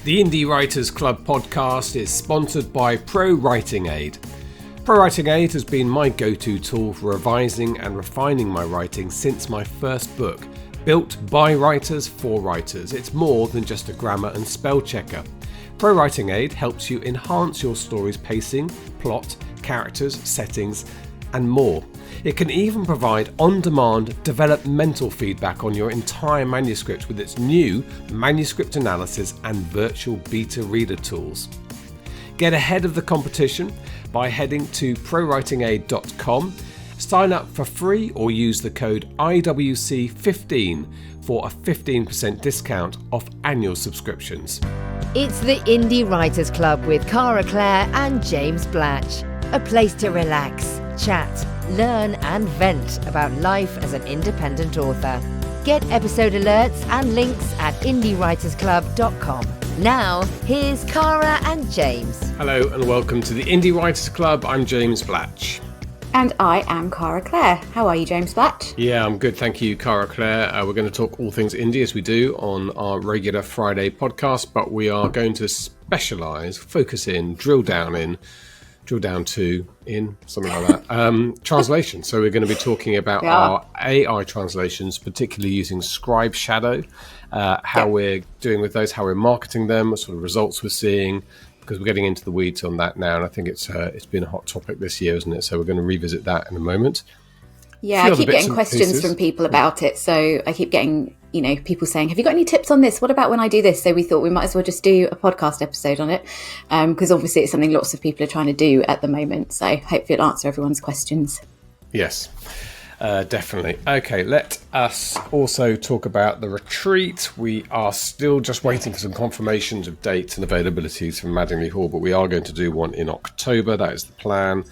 The Indie Writers Club podcast is sponsored by Pro Writing Aid. Pro Writing Aid has been my go-to tool for revising and refining my writing since my first book. Built by writers for writers, it's more than just a grammar and spell checker. Pro Writing Aid helps you enhance your story's pacing, plot, characters, settings, and more. It can even provide on-demand developmental feedback on your entire manuscript with its new manuscript analysis and virtual beta reader tools. Get ahead of the competition by heading to prowritingaid.com, sign up for free or use the code IWC15 for a 15% discount off annual subscriptions. It's the Indie Writers Club with Cara Clare and James Blatch. A place to relax, chat, learn and vent about life as an independent author. Get episode alerts and links at indiewritersclub.com. Now, here's Cara and James. Hello and welcome to the Indie Writers Club. I'm James Blatch. And I am Cara Clare. How are you, James Blatch? Yeah, I'm good, thank you, Cara Clare. We're going to talk all things indie as we do on our regular Friday podcast, but we are going to specialise, focus in, drill down to something like that, translation. So we're going to be talking about our AI translations, particularly using Scribe Shadow, how we're doing with those, how we're marketing them, what sort of results we're seeing, because we're getting into the weeds on that now. And I think it's been a hot topic this year, isn't it? So we're going to revisit that in a moment. Yeah, I keep getting questions from people about it. So I keep getting, people saying, have you got any tips on this? What about when I do this? So we thought we might as well just do a podcast episode on it, because obviously it's something lots of people are trying to do at the moment. So hopefully it'll answer everyone's questions. Yes, definitely. Okay, let us also talk about the retreat. We are still just waiting for some confirmations of dates and availabilities from Madingley Hall, but we are going to do one in October. That is the plan.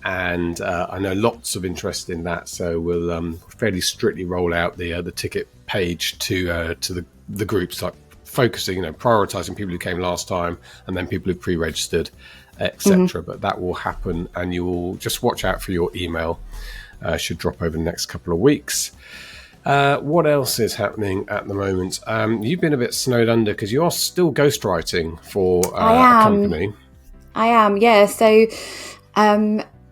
And I know lots of interest in that, so we'll fairly strictly roll out the ticket page to the groups, like focusing, prioritising people who came last time and then people who pre-registered, etc. But that will happen, and you will just watch out for your email. Should drop over the next couple of weeks. What else is happening at the moment? You've been a bit snowed under because you are still ghostwriting for a company. I am, yeah. So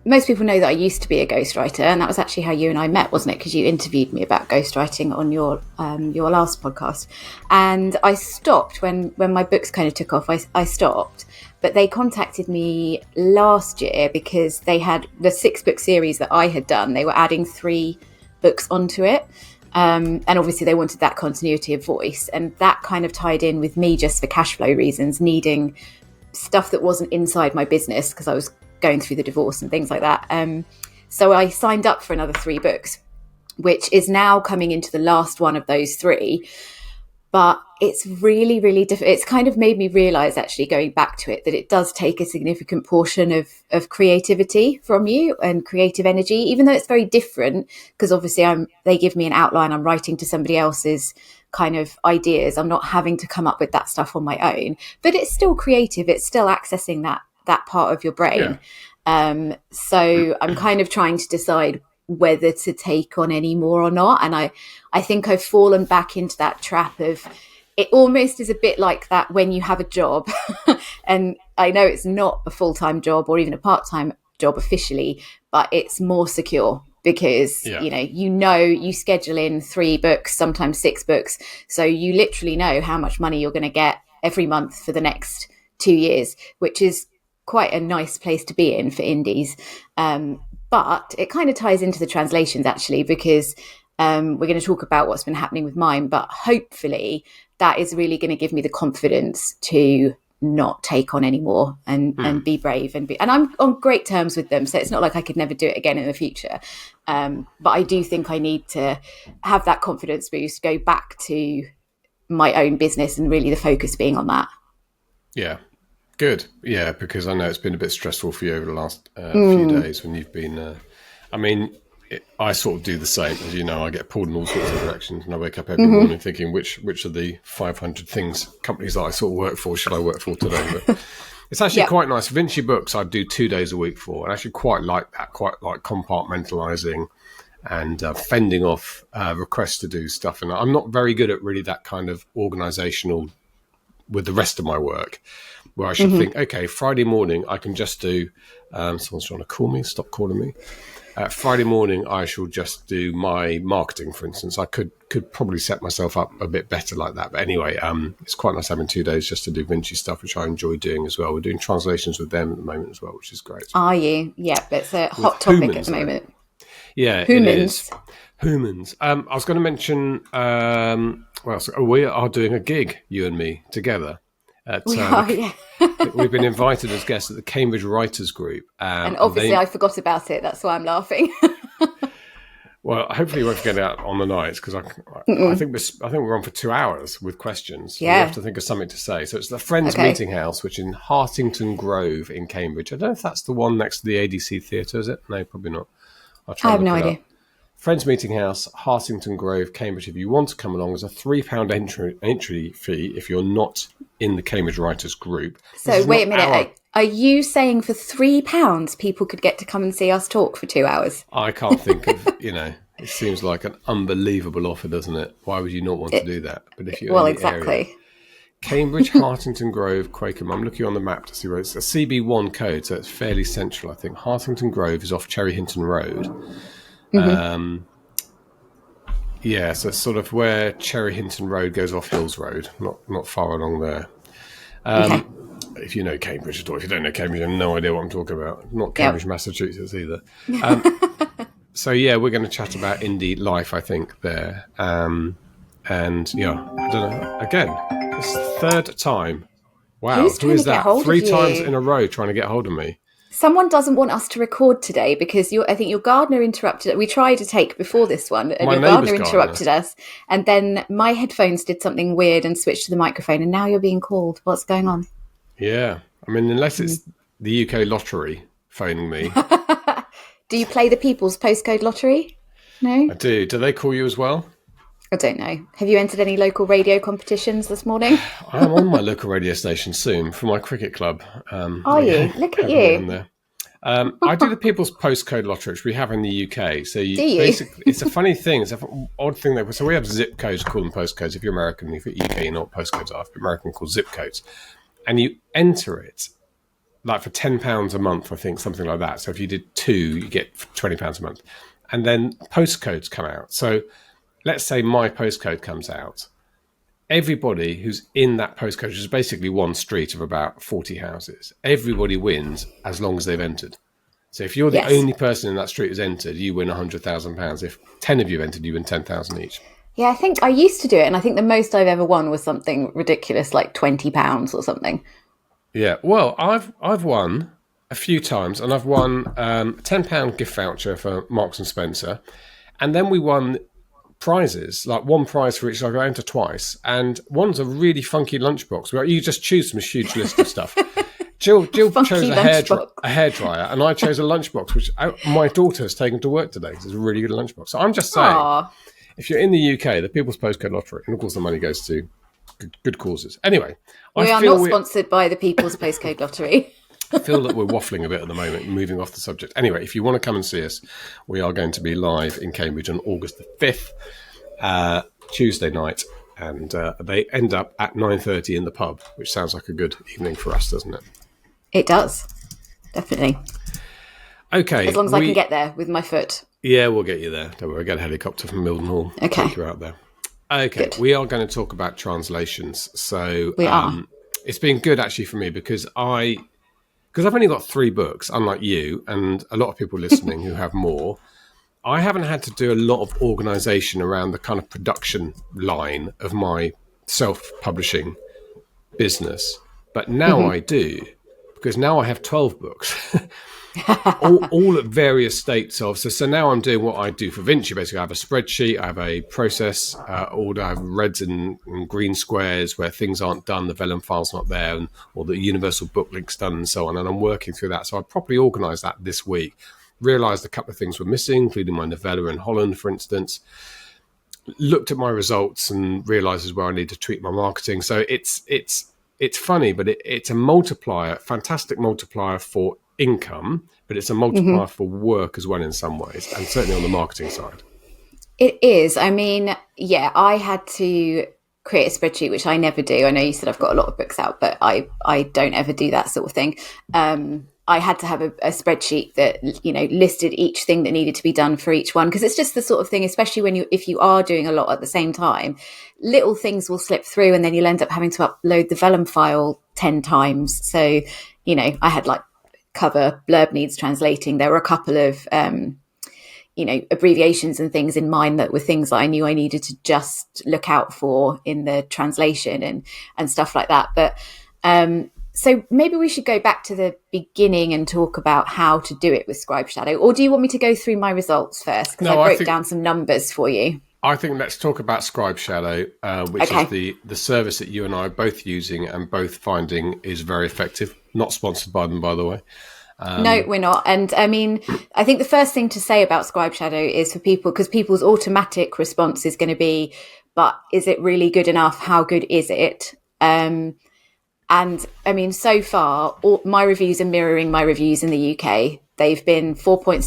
most people know that I used to be a ghostwriter, and that was actually how you and I met, wasn't it? Because you interviewed me about ghostwriting on your last podcast. And I stopped when my books kind of took off. I stopped, but they contacted me last year because they had the 6-book series that I had done. They were adding 3 books onto it. And obviously they wanted that continuity of voice, and that kind of tied in with me just for cash flow reasons, needing stuff that wasn't inside my business because I was going through the divorce and things like that. So I signed up for another 3 books, which is now coming into the last one of those 3. But it's really, really difficult. It's kind of made me realise, actually, going back to it, that it does take a significant portion of creativity from you and creative energy, even though it's very different, because obviously they give me an outline. I'm writing to somebody else's kind of ideas. I'm not having to come up with that stuff on my own, but it's still creative. It's still accessing that part of your brain. Yeah. So I'm kind of trying to decide whether to take on any more or not. And I think I've fallen back into that trap of, it almost is a bit like that when you have a job and I know it's not a full-time job or even a part-time job officially, but it's more secure because, you schedule in 3 books, sometimes 6 books. So you literally know how much money you're going to get every month for the next 2 years, which is quite a nice place to be in for indies. But it kind of ties into the translations, actually, because we're going to talk about what's been happening with mine. But hopefully that is really going to give me the confidence to not take on anymore and be brave. And I'm on great terms with them. So it's not like I could never do it again in the future. But I do think I need to have that confidence boost, go back to my own business and really the focus being on that. Yeah. Good. Yeah, because I know it's been a bit stressful for you over the last few days when you've been... I sort of do the same. As you know, I get pulled in all sorts of directions and I wake up every morning thinking which of the 500 companies that I sort of work for, should I work for today? But it's actually quite nice. Vinci Books I do 2 days a week for. And I actually quite like that, quite like compartmentalising and fending off requests to do stuff. And I'm not very good at really that kind of organisational with the rest of my work, where I should think, okay, Friday morning I can just do. Someone's trying to call me. Stop calling me. Friday morning, I shall just do my marketing, for instance. I could probably set myself up a bit better like that. But anyway, it's quite nice having 2 days just to do Vinci stuff, which I enjoy doing as well. We're doing translations with them at the moment as well, which is great. Are you? Yeah, it's a hot topic at the moment. Yeah, Humans. it is. Humans. I was going to mention, we are doing a gig, you and me, together. We've been invited as guests at the Cambridge Writers Group. And obviously I forgot about it. That's why I'm laughing. Well, hopefully you won't forget it out on the night, because I think we're on for 2 hours with questions. Yeah. We have to think of something to say. So it's the Friends Meeting House, which is in Hartington Grove in Cambridge. I don't know if that's the one next to the ADC Theatre, is it? No, probably not. I have no idea. Friends Meeting House, Hartington Grove, Cambridge. If you want to come along, there's a £3 entry fee if you're not in the Cambridge Writers Group. So wait a minute. Are you saying for £3 people could get to come and see us talk for 2 hours? I can't think of, it seems like an unbelievable offer, doesn't it? Why would you not want to do that? But if you're in the area, Cambridge, Hartington Grove, Quakerham. I'm looking on the map to see where it's a CB1 code, so it's fairly central, I think. Hartington Grove is off Cherry Hinton Road. Yeah, so it's sort of where Cherry Hinton Road goes off Hills Road, not far along there. If you know Cambridge at all. If you don't know Cambridge, you have no idea what I'm talking about. Not Cambridge, Massachusetts either. So yeah, we're going to chat about indie life, I think, there. And yeah, I don't know. Again, it's the third time. Wow, who is that? 3 times in a row trying to get hold of me. Someone doesn't want us to record today because I think your gardener interrupted. We tried to take before this one, and your gardener interrupted us. And then my headphones did something weird and switched to the microphone. And now you're being called. What's going on? Yeah, I mean, unless it's the UK lottery phoning me. Do you play the People's Postcode Lottery? No, I do. Do they call you as well? I don't know. Have you entered any local radio competitions this morning? I'm on my local radio station soon for my cricket club. Are you? Look at you. I do the People's Postcode Lottery, which we have in the UK. So basically, it's a funny thing. It's an odd thing. So we have zip codes, call them postcodes. If you're American, if you're UK, you know what postcodes are. If you're American, called zip codes. And you enter it, like for £10 a month, I think, something like that. So if you did 2, you get £20 a month. And then postcodes come out. So let's say my postcode comes out. Everybody who's in that postcode, which is basically one street of about 40 houses, everybody wins as long as they've entered. So if you're the only person in that street who's entered, you win £100,000. If 10 of you entered, you win 10,000 each. Yeah, I think I used to do it, and I think the most I've ever won was something ridiculous, like £20 or something. Yeah, well, I've won a few times, and I've won a £10 gift voucher for Marks and Spencer, and then we won prizes, like one prize for each. I go enter twice, and one's a really funky lunchbox where you just choose from a huge list of stuff. Jill chose a hairdryer, and I chose a lunchbox, which my daughter has taken to work today. It's a really good lunchbox. So I'm just saying, if you're in the UK, the People's Postcode Lottery, and of course the money goes to good causes. Anyway, we are not sponsored by the People's Postcode Lottery. I feel that we're waffling a bit at the moment, moving off the subject. Anyway, if you want to come and see us, we are going to be live in Cambridge on August the 5th, Tuesday night, and they end up at 9:30 in the pub, which sounds like a good evening for us, doesn't it? It does, definitely. Okay. As long as I can get there with my foot. Yeah, we'll get you there. Don't worry, we'll get a helicopter from Mildenhall. Okay. Take you out there. Okay, good. We are going to talk about translations. So we are. It's been good actually for me because I've only got 3 books, unlike you and a lot of people listening who have more. I haven't had to do a lot of organisation around the kind of production line of my self-publishing business. But now I do, because now I have 12 books. all at various states of. So now I'm doing what I do for Vinci. Basically, I have a spreadsheet, I have a process order, I have reds and green squares where things aren't done, the vellum file's not there, or the universal book link's done, and so on. And I'm working through that. So I properly organised that this week. Realised a couple of things were missing, including my novella in Holland, for instance. Looked at my results and realised as well I need to tweak my marketing. So it's funny, but it's a multiplier, fantastic multiplier for income, but it's a multiplier for work as well in some ways, and certainly on the marketing side. It is. I mean, yeah, I had to create a spreadsheet, which I never do. I know you said I've got a lot of books out, but I don't ever do that sort of thing. I had to have a spreadsheet that, listed each thing that needed to be done for each one, because it's just the sort of thing, especially if you are doing a lot at the same time, little things will slip through and then you'll end up having to upload the vellum file 10 times. So, I had like cover blurb needs translating. There were a couple of, abbreviations and things in mind that were things that I knew I needed to just look out for in the translation and stuff like that. But, so maybe we should go back to the beginning and talk about how to do it with Scribe Shadow. Or do you want me to go through my results first? Because I broke down some numbers for you. I think let's talk about Scribe Shadow, which is the service that you and I are both using and both finding is very effective. Not sponsored by them, by the way. No, we're not. And I mean, I think the first thing to say about Scribe Shadow is for people, because people's automatic response is going to be, but is it really good enough? How good is it? And I mean, so far, my reviews are mirroring my reviews in the UK. They've been 4.6,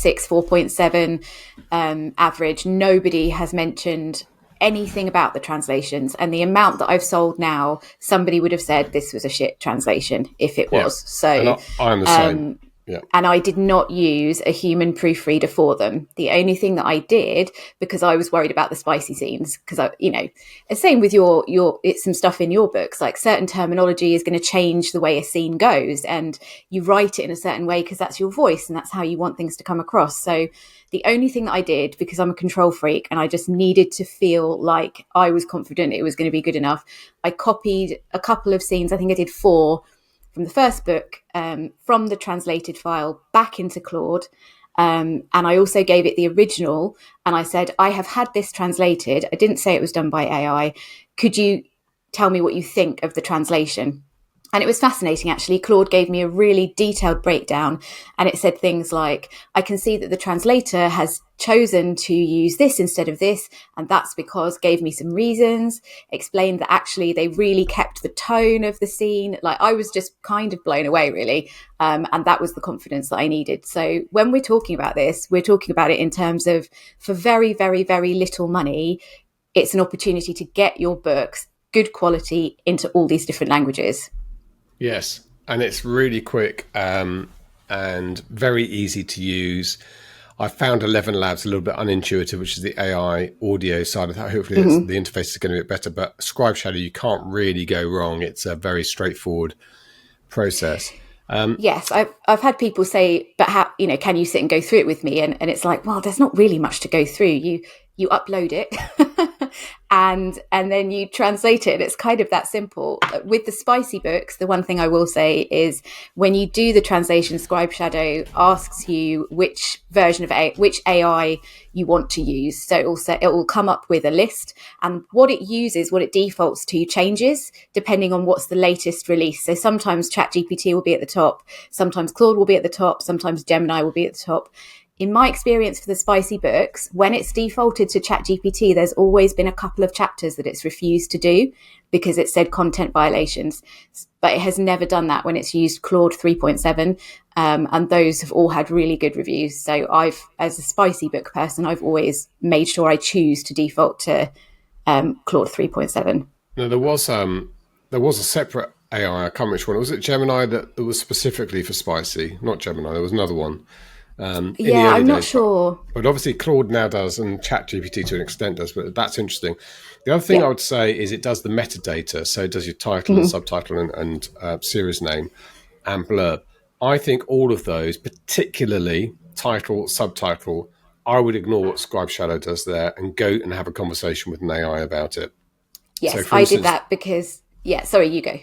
4.7 average. Nobody has mentioned anything about the translations. And the amount that I've sold now, somebody would have said this was a shit translation if it was. So I'm the same. Yeah. And I did not use a human proofreader for them. The only thing that I did, because I was worried about the spicy scenes, because the same with it's some stuff in your books, like certain terminology is going to change the way a scene goes, and you write it in a certain way because that's your voice and that's how you want things to come across. So the only thing that I did, because I'm a control freak and I just needed to feel like I was confident it was going to be good enough, I copied a couple of scenes. I think I did 4 from the first book, from the translated file back into Claude. And I also gave it the original. And I said, I have had this translated. I didn't say it was done by AI. Could you tell me what you think of the translation? And it was fascinating, actually. Claude gave me a really detailed breakdown, and it said things like, I can see that the translator has chosen to use this instead of this, and that's because, gave me some reasons, explained that actually they really kept the tone of the scene. Like, I was just kind of blown away, really. And that was the confidence that I needed. So when we're talking about this, we're talking about it in terms of, for very, very, very little money, it's an opportunity to get your books good quality into all these different languages. Yes, and it's really quick and very easy to use. I found 11 Labs a little bit unintuitive, which is the AI audio side of that. Hopefully the interface is going to be better, but Scribe Shadow, you can't really go wrong. It's a very straightforward process. Yes, I've had people say, but how, can you sit and go through it with me? And it's like, well, there's not really much to go through. You upload it and then you translate it. It's kind of that simple. With the spicy books, the one thing I will say is when you do the translation, Scribe Shadow asks you which version of which AI you want to use. So it will come up with a list, and what it defaults to changes depending on what's the latest release. So sometimes ChatGPT will be at the top, sometimes Claude will be at the top, sometimes Gemini will be at the top. In my experience for the spicy books, when it's defaulted to ChatGPT, there's always been a couple of chapters that it's refused to do because it said content violations. But it has never done that when it's used Claude 3.7. And those have all had really good reviews. So as a spicy book person, I've always made sure I choose to default to Claude 3.7. No, there was a separate AI, I can't remember which one. Was it Gemini that was specifically for spicy? Not Gemini, there was another one. I'm not sure. But obviously Claude now does, and ChatGPT to an extent does, but that's interesting. The other thing I would say is it does the metadata. So it does your title and subtitle and series name and blurb. I think all of those, particularly title, subtitle, I would ignore what Scribe Shadow does there and go and have a conversation with an AI about it. Yes, so I did that because, sorry, you go.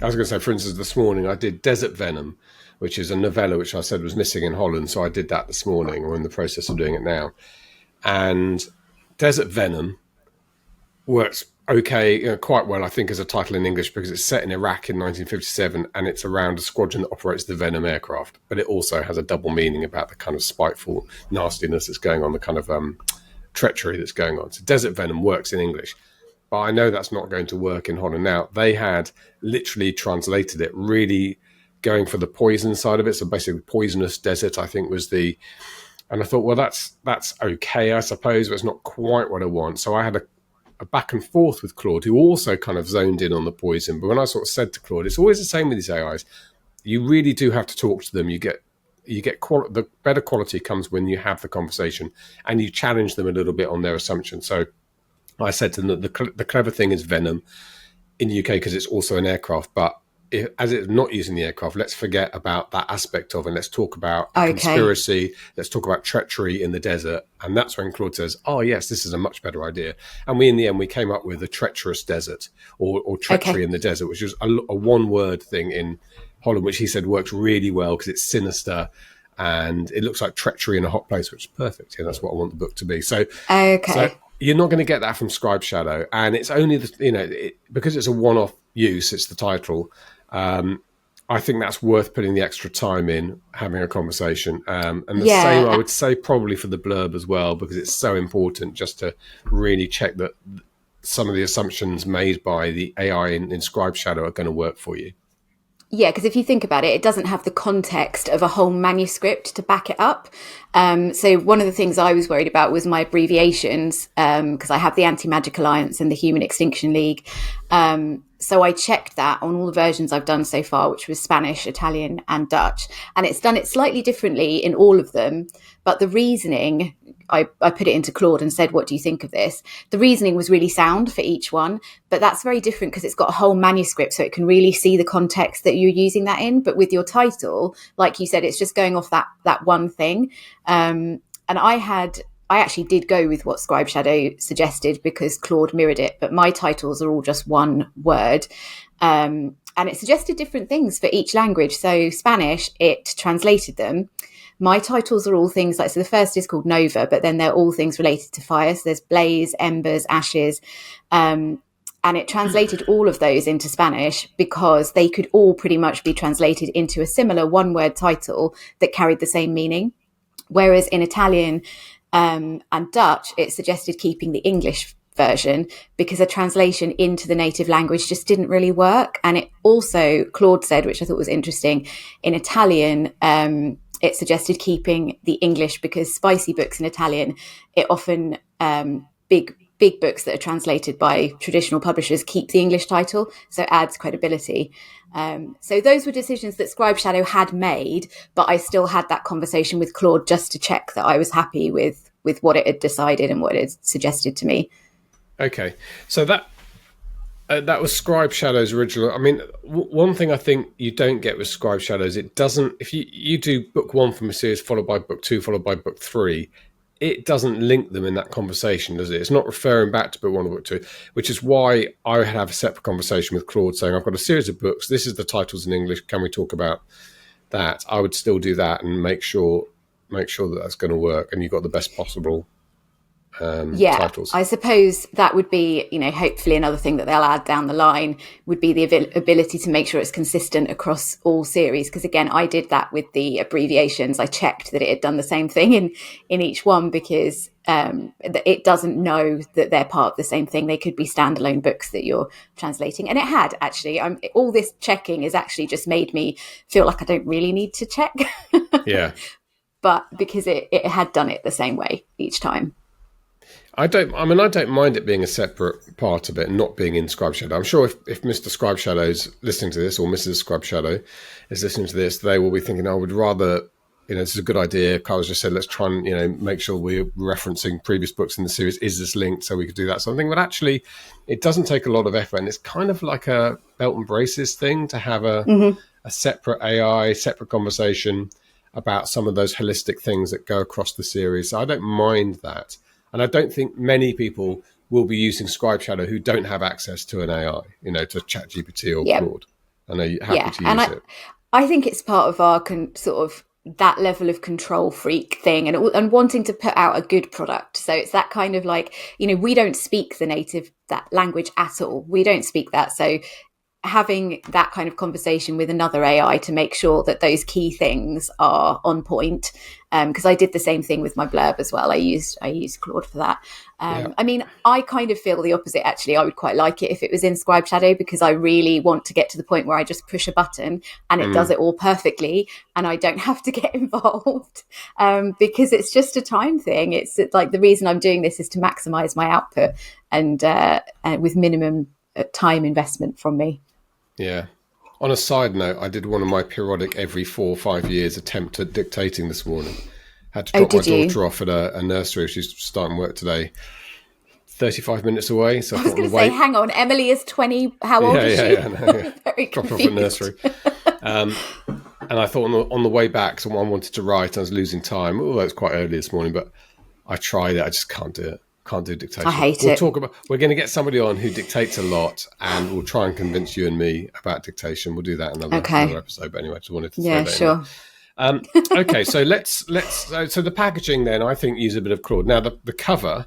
I was going to say, for instance, this morning I did Desert Venom, which is a novella which I said was missing in Holland. So I did that this morning, or in the process of doing it now. And Desert Venom works quite well, I think, as a title in English because it's set in Iraq in 1957 and it's around a squadron that operates the Venom aircraft. But it also has a double meaning about the kind of spiteful nastiness that's going on, the kind of treachery that's going on. So Desert Venom works in English. But I know that's not going to work in Holland. Now, they had literally translated it, really going for the poison side of it. So basically poisonous desert, I think was and I thought, well, that's okay, I suppose, but it's not quite what I want. So I had a back and forth with Claude, who also kind of zoned in on the poison. But when I sort of said to Claude, it's always the same with these AIs. You really do have to talk to them. The better quality comes when you have the conversation and you challenge them a little bit on their assumptions. So I said to them that the clever thing is Venom in the UK because it's also an aircraft, but as it's not using the aircraft, let's forget about that aspect of it. Let's talk about conspiracy. Let's talk about treachery in the desert. And that's when Claude says, oh, yes, this is a much better idea. And in the end, we came up with a treacherous desert or treachery in the desert, which was a one-word thing in Holland, which he said works really well because it's sinister and it looks like treachery in a hot place, which is perfect. Yeah, that's what I want the book to be. So you're not going to get that from Scribe Shadow. And it's only, because it's a one-off use, it's the title. I think that's worth putting the extra time in having a conversation. And the same, I would say, probably for the blurb as well, because it's so important just to really check that some of the assumptions made by the AI in Scribe Shadow are going to work for you. Yeah, because if you think about it, it doesn't have the context of a whole manuscript to back it up. So one of the things I was worried about was my abbreviations, because I have the Anti-Magic Alliance and the Human Extinction League. So I checked that on all the versions I've done so far, which was Spanish, Italian, and Dutch. And it's done it slightly differently in all of them. But the reasoning, I put it into Claude and said, what do you think of this? The reasoning was really sound for each one, but that's very different because it's got a whole manuscript, so it can really see the context that you're using that in. But with your title, like you said, it's just going off that one thing. And I actually did go with what Scribe Shadow suggested because Claude mirrored it, but my titles are all just one word. And it suggested different things for each language. So Spanish, it translated them. My titles are all things like, so the first is called Nova, but then they're all things related to fire. So there's blaze, embers, ashes. And it translated all of those into Spanish because they could all pretty much be translated into a similar one-word title that carried the same meaning. Whereas in Italian and Dutch, it suggested keeping the English version because a translation into the native language just didn't really work. And it also, Claude said, which I thought was interesting, in Italian, it suggested keeping the English because spicy books in Italian, it often, big books that are translated by traditional publishers keep the English title, so it adds credibility. So those were decisions that Scribe Shadow had made, but I still had that conversation with Claude just to check that I was happy with what it had decided and what it had suggested to me. Okay, so that was Scribe Shadow's original. I mean, one thing I think you don't get with Scribe Shadows, it doesn't, if you do book one from a series followed by book two, followed by book three, it doesn't link them in that conversation, does it? It's not referring back to book one or book two, which is why I would have a separate conversation with Claude saying, I've got a series of books. This is the titles in English. Can we talk about that? I would still do that and make sure that that's going to work and you've got the best possible titles. I suppose that would be, hopefully another thing that they'll add down the line would be the ability to make sure it's consistent across all series. Because again, I did that with the abbreviations. I checked that it had done the same thing in each one because it doesn't know that they're part of the same thing. They could be standalone books that you're translating. And it had actually, all this checking has actually just made me feel like I don't really need to check. Yeah. But because it had done it the same way each time. I don't mind it being a separate part of it and not being in Scribe Shadow. I'm sure if Mr. Scribe Shadow's listening to this or Mrs. Scribe Shadow is listening to this, they will be thinking, I would rather, this is a good idea. Carl's just said, let's try and, make sure we're referencing previous books in the series. Is this linked so we could do that something? But actually, it doesn't take a lot of effort. And it's kind of like a belt and braces thing to have a separate AI, separate conversation about some of those holistic things that go across the series. So I don't mind that. And I don't think many people will be using Scribe Shadow who don't have access to an AI, to ChatGPT or Claude. I know you're happy to use it. I think it's part of our sort of that level of control freak thing and wanting to put out a good product. So it's that kind of like, we don't speak that language at all. We don't speak that. So having that kind of conversation with another AI to make sure that those key things are on point. Because I did the same thing with my blurb as well. I used Claude for that. I mean, I kind of feel the opposite, actually. I would quite like it if it was in Scribe Shadow, because I really want to get to the point where I just push a button and it does it all perfectly and I don't have to get involved, because it's just a time thing. It's like the reason I'm doing this is to maximize my output and with minimum time investment from me. Yeah. On a side note, I did one of my periodic every 4 or 5 years attempt at dictating this morning. Had to drop my daughter off at a nursery. She's starting work today, 35 minutes away. So I was going to say, hang on, Emily is 20. How old is she? Very drop her off at nursery. And I thought on the way back, someone wanted to write. I was losing time. Although it's quite early this morning, but I tried it. I just can't do it. Can't do dictation. I hate it. We're going to get somebody on who dictates a lot, and we'll try and convince you and me about dictation. We'll do that in another episode. But anyway, just wanted to throw that in there. Okay, so so the packaging then, I think, use a bit of Claude. Now the cover,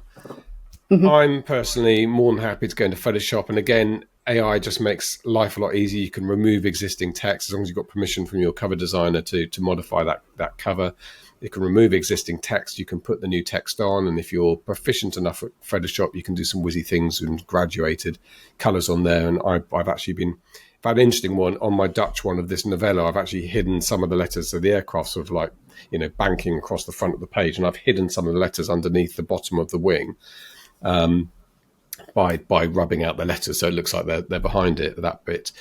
I'm personally more than happy to go into Photoshop, and again, AI just makes life a lot easier. You can remove existing text as long as you've got permission from your cover designer to modify that cover. You can remove existing text. You can put the new text on. And if you're proficient enough at Photoshop, you can do some whizzy things and graduated colours on there. And I've actually had an interesting one on my Dutch one of this novella. I've actually hidden some of the letters. So the aircraft sort of like, banking across the front of the page. And I've hidden some of the letters underneath the bottom of the wing by rubbing out the letters. So it looks like they're behind it, that bit.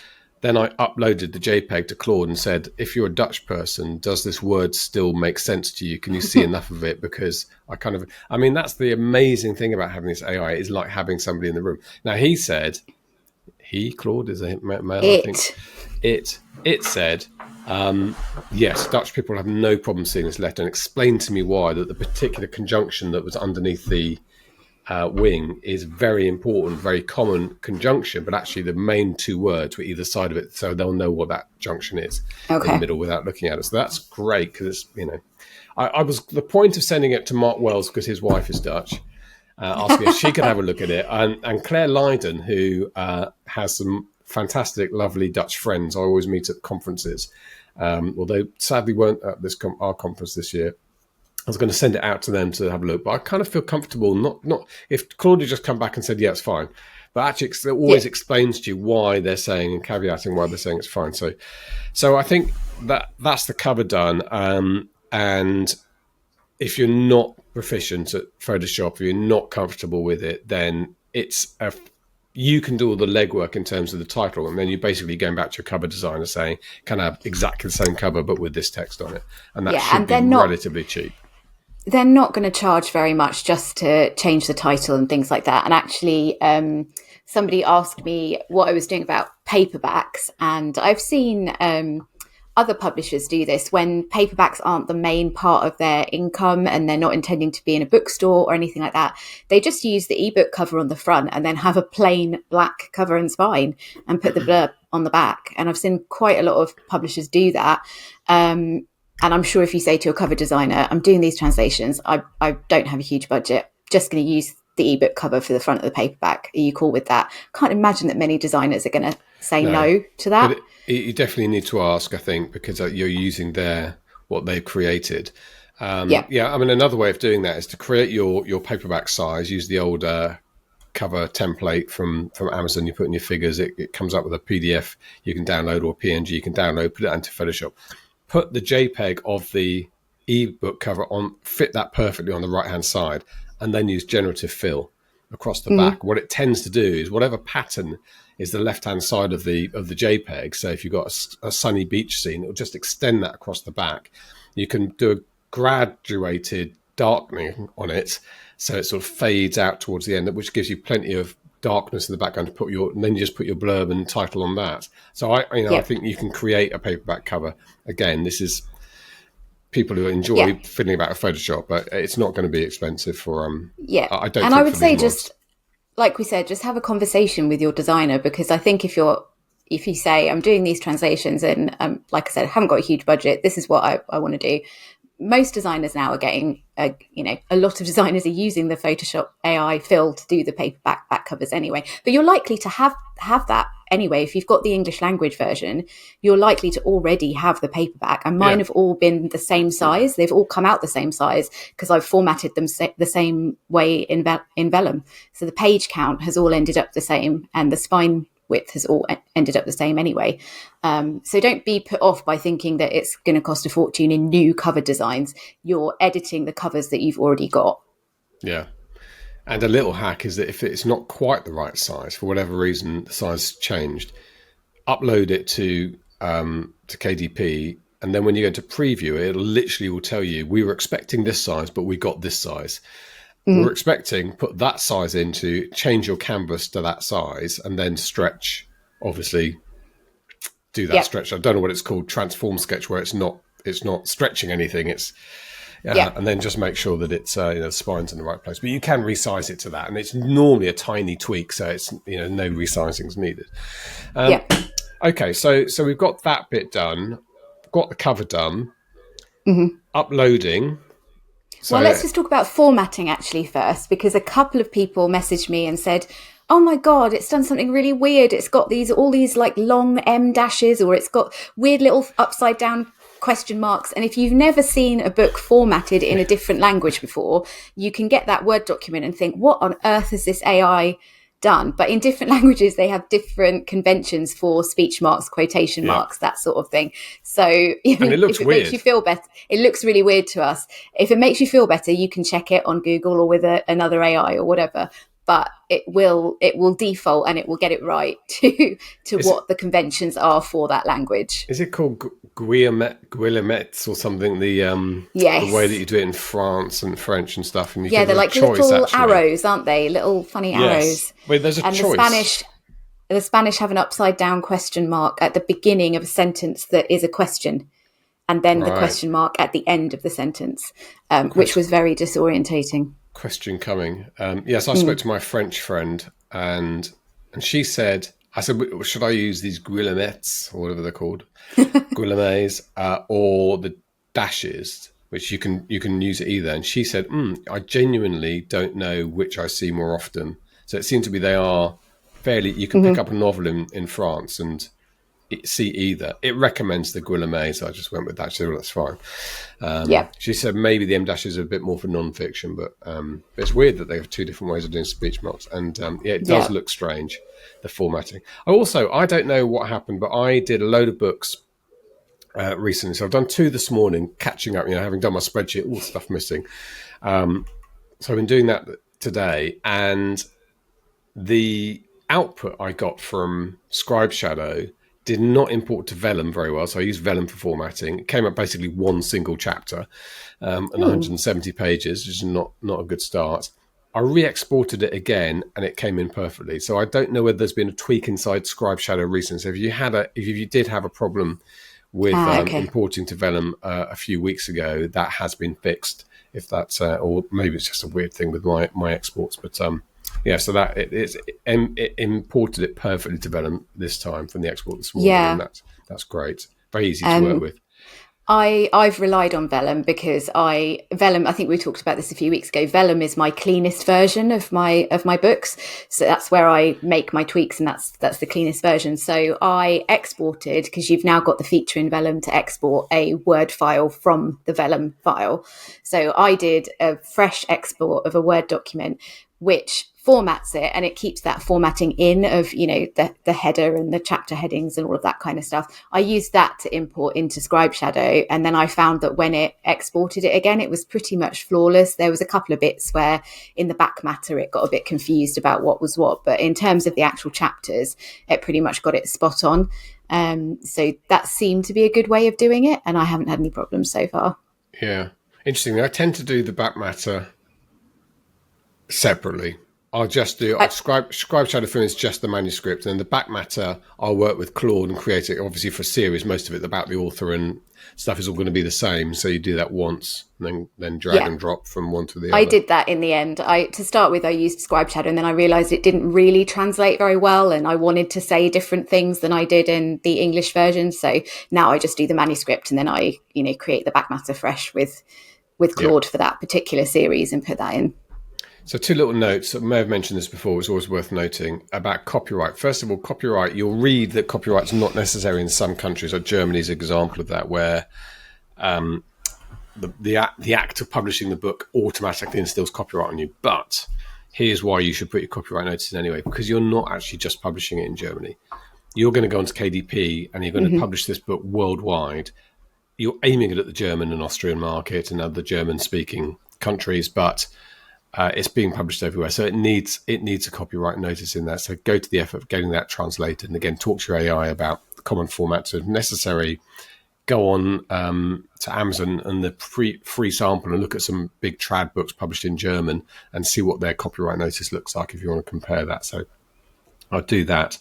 Then I uploaded the JPEG to Claude and said, if you're a Dutch person, does this word still make sense to you? Can you see enough of it? Because that's the amazing thing about having this AI, is like having somebody in the room. Now, Claude is a male, I think. It said, yes, Dutch people have no problem seeing this letter, and explained to me why, that the particular conjunction that was underneath the wing is very important, very common conjunction, but actually the main 2 words were either side of it, so they'll know what that junction is in the middle without looking at it. So that's great, because it's, I was the point of sending it to Mark Wells, because his wife is Dutch, asking if she could have a look at it, and Claire Lydon, who has some fantastic, lovely Dutch friends I always meet at conferences, although sadly weren't at our conference this year. I was going to send it out to them to have a look, but I kind of feel comfortable not if Claude had just come back and said, yeah, it's fine. But actually it always explains to you why they're saying, and caveating why they're saying it's fine. So I think that's the cover done. And if you're not proficient at Photoshop, if you're not comfortable with it, then you can do all the legwork in terms of the title, and then you're basically going back to your cover designer saying, can I have exactly the same cover but with this text on it? And that should be relatively cheap. They're not going to charge very much just to change the title and things like that. And actually, somebody asked me what I was doing about paperbacks, and I've seen other publishers do this when paperbacks aren't the main part of their income and they're not intending to be in a bookstore or anything like that. They just use the ebook cover on the front and then have a plain black cover and spine and put the blurb on the back. And I've seen quite a lot of publishers do that. And I'm sure if you say to your cover designer, I'm doing these translations, I don't have a huge budget, just going to use the ebook cover for the front of the paperback. Are you cool with that? Can't imagine that many designers are going to say no to that. But you definitely need to ask, I think, because you're using what they've created. Another way of doing that is to create your paperback size, use the old cover template from Amazon. You put in your figures, it comes up with a PDF you can download, or a PNG you can download, put it into Photoshop. Put the JPEG of the ebook cover on, fit that perfectly on the right-hand side, and then use generative fill across the back. What it tends to do is whatever pattern is the left-hand side of the JPEG. So if you've got a sunny beach scene, it'll just extend that across the back. You can do a graduated darkening on it, so it sort of fades out towards the end, which gives you plenty of darkness in the background to put and then you just put your blurb and title on that. So I think you can create a paperback cover. Again, this is people who enjoy fiddling about with Photoshop, but it's not going to be expensive for I don't. And I would say, just like we said, just have a conversation with your designer, because I think if you say, I'm doing these translations and like I said, I haven't got a huge budget, this is what I want to do, most designers now are getting, a lot of designers are using the Photoshop AI fill to do the paperback back covers anyway. But you're likely to have that anyway. If you've got the English language version, you're likely to already have the paperback. And mine have all been the same size. They've all come out the same size because I've formatted them the same way in Vellum. So the page count has all ended up the same, and the spine width has all ended up the same anyway. So don't be put off by thinking that it's going to cost a fortune in new cover designs. You're editing the covers that you've already got. Yeah. And a little hack is that if it's not quite the right size, for whatever reason, the size changed, upload it to KDP. And then when you go to preview it, it literally will tell you, we were expecting this size, but we got this size. We're expecting, put that size into, change your canvas to that size, and then stretch, obviously, do that stretch. I don't know what it's called, transform sketch, where it's not stretching anything. It's and then just make sure that it's the spine's in the right place. But you can resize it to that, and it's normally a tiny tweak, so it's no resizing is needed. Okay, so we've got that bit done, got the cover done, uploading. So, well, let's just talk about formatting actually first, because a couple of people messaged me and said, oh my God, it's done something really weird. It's got all these like long M dashes, or it's got weird little upside down question marks. And if you've never seen a book formatted in a different language before, you can get that Word document and think, what on earth has this AI done? But in different languages, they have different conventions for speech marks, quotation marks, that sort of thing. So and it looks weird. Makes you feel better, it looks really weird to us. If it makes you feel better, you can check it on Google or with another AI or whatever. But it will default and it will get it right to what the conventions are for that language. Is it called Guillemets or something? The way that you do it in France and French and stuff. And they're like little arrows, aren't they? Little funny arrows. Wait, there's a choice. The Spanish have an upside down question mark at the beginning of a sentence that is a question, and then the question mark at the end of the sentence, which was very disorientating. Question coming. Yes, I spoke to my French friend, and she said, I said, should I use these guillemets or whatever they're called, guillemets, or the dashes, which you can use it either. And she said, I genuinely don't know which I see more often. So it seemed to be they are fairly. You can pick up a novel in France and see either. It recommends the guillemets, so I just went with that. She said, well, that's fine. She said maybe the M dashes are a bit more for non-fiction, but it's weird that they have two different ways of doing speech marks. And it does look strange, the formatting. I don't know what happened, but I did a load of books recently. So I've done 2 this morning, catching up, having done my spreadsheet, all stuff missing. So I've been doing that today, and the output I got from Scribe Shadow did not import to Vellum very well, so I used Vellum for formatting. It came up basically one single chapter and 170 pages, which is not a good start. I re-exported it again, and it came in perfectly. So I don't know whether there's been a tweak inside Scribe Shadow recently. So if you did have a problem with importing to Vellum a few weeks ago, that has been fixed. If that's or maybe it's just a weird thing with my exports, but so that it imported it perfectly to Vellum this time from the export this morning. Yeah, and that's great. Very easy to work with. I've relied on Vellum because Vellum, I think we talked about this a few weeks ago. Vellum is my cleanest version of my books, so that's where I make my tweaks, and that's the cleanest version. So I exported, because you've now got the feature in Vellum to export a Word file from the Vellum file. So I did a fresh export of a Word document, which formats it, and it keeps that formatting in of the header and the chapter headings and all of that kind of stuff. I used that to import into Scribe Shadow, and then I found that when it exported it again, it was pretty much flawless. There was a couple of bits where in the back matter it got a bit confused about what was what, but in terms of the actual chapters, it pretty much got it spot on. So that seemed to be a good way of doing it, and I haven't had any problems so far. Yeah, interesting. I tend to do the back matter separately. I'll just do Scribe Shadow Film is just the manuscript, and the back matter I'll work with Claude and create it. Obviously, for series, most of it about the author and stuff is all going to be the same. So you do that once, and then drag and drop from one to the other. I did that in the end. To start with, I used Scribe Shadow, and then I realised it didn't really translate very well, and I wanted to say different things than I did in the English version. So now I just do the manuscript, and then I, create the back matter fresh with Claude for that particular series and put that in. So 2 little notes. I may have mentioned this before. It's always worth noting about copyright. First of all, copyright. You'll read that copyright's not necessary in some countries. Like Germany's an example of that, where the act of publishing the book automatically instills copyright on you. But here's why you should put your copyright notice in anyway, because you're not actually just publishing it in Germany. You're going to go onto KDP and you're going to publish this book worldwide. You're aiming it at the German and Austrian market and other German-speaking countries, but it's being published everywhere, so it needs a copyright notice in there. So go to the effort of getting that translated, and again, talk to your AI about the common formats. So if necessary, go on to Amazon and the free sample and look at some big trad books published in German and see what their copyright notice looks like if you want to compare that. So I'll do that.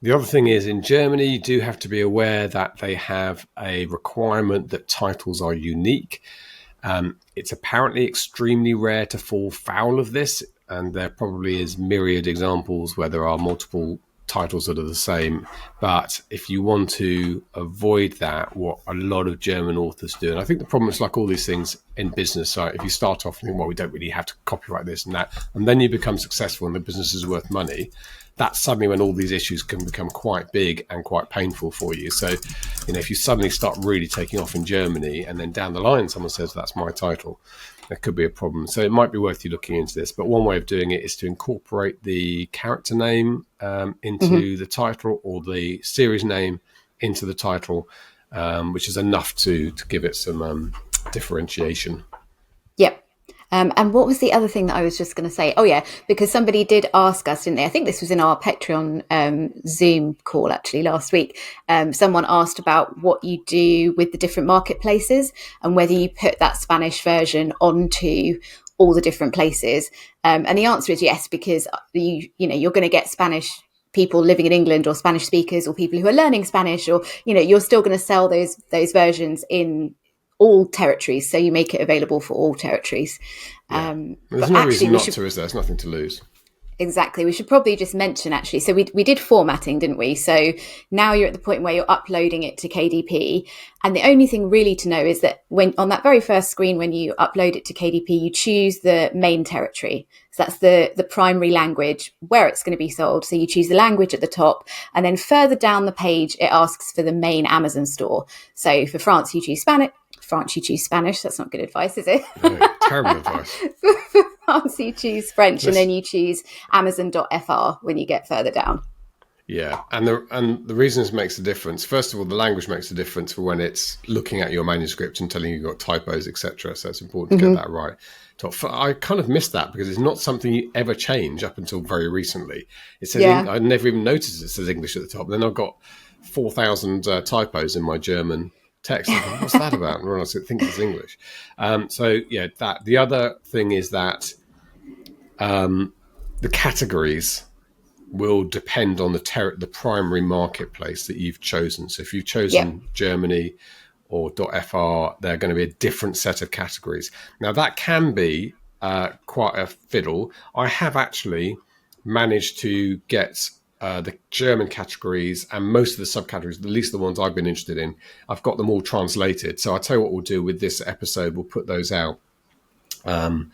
The other thing is, in Germany, you do have to be aware that they have a requirement that titles are unique. It's apparently extremely rare to fall foul of this, and there probably is myriad examples where there are multiple titles that are the same. But if you want to avoid that, what a lot of German authors do, and I think the problem is like all these things in business, right? If you start off thinking, well, we don't really have to copyright this and that, and then you become successful and the business is worth money, that's suddenly when all these issues can become quite big and quite painful for you. So, if you suddenly start really taking off in Germany and then down the line someone says, that's my title, that could be a problem. So it might be worth you looking into this. But one way of doing it is to incorporate the character name into the title, or the series name into the title, which is enough to give it some differentiation. Yep. And what was the other thing that I was just going to say? Oh, yeah, because somebody did ask us, didn't they? I think this was in our Patreon Zoom call, actually, last week. Someone asked about what you do with the different marketplaces and whether you put that Spanish version onto all the different places. And the answer is yes, because you're going to get Spanish people living in England, or Spanish speakers, or people who are learning Spanish, or, you're still going to sell those versions in all territories, so you make it available for all territories. There's no reason not to, is there? There's nothing to lose. Exactly. We should probably just mention, actually, so we did formatting, didn't we? So now you're at the point where you're uploading it to KDP, and the only thing really to know is that when on that very first screen, when you upload it to KDP, you choose the main territory. So that's the primary language where it's going to be sold. So you choose the language at the top, and then further down the page, it asks for the main Amazon store. So for France, you choose Spanish. That's not good advice, is it? No, terrible advice. For France, you choose French, and then you choose Amazon.fr when you get further down. Yeah, and the reason this makes a difference, first of all, the language makes a difference for when it's looking at your manuscript and telling you you've got typos, etc. So it's important to get that right. I kind of missed that because it's not something you ever change up until very recently. It says I never even noticed it says English at the top. Then I've got 4,000 typos in my German text. What's that about? And I think it's English. That. The other thing is that the categories will depend on the primary marketplace that you've chosen. So if you've chosen Germany or .fr, they're going to be a different set of categories. Now that can be quite a fiddle. I have actually managed to get the German categories and most of the subcategories, at least the ones I've been interested in, I've got them all translated. So I'll tell you what we'll do with this episode. We'll put those out. In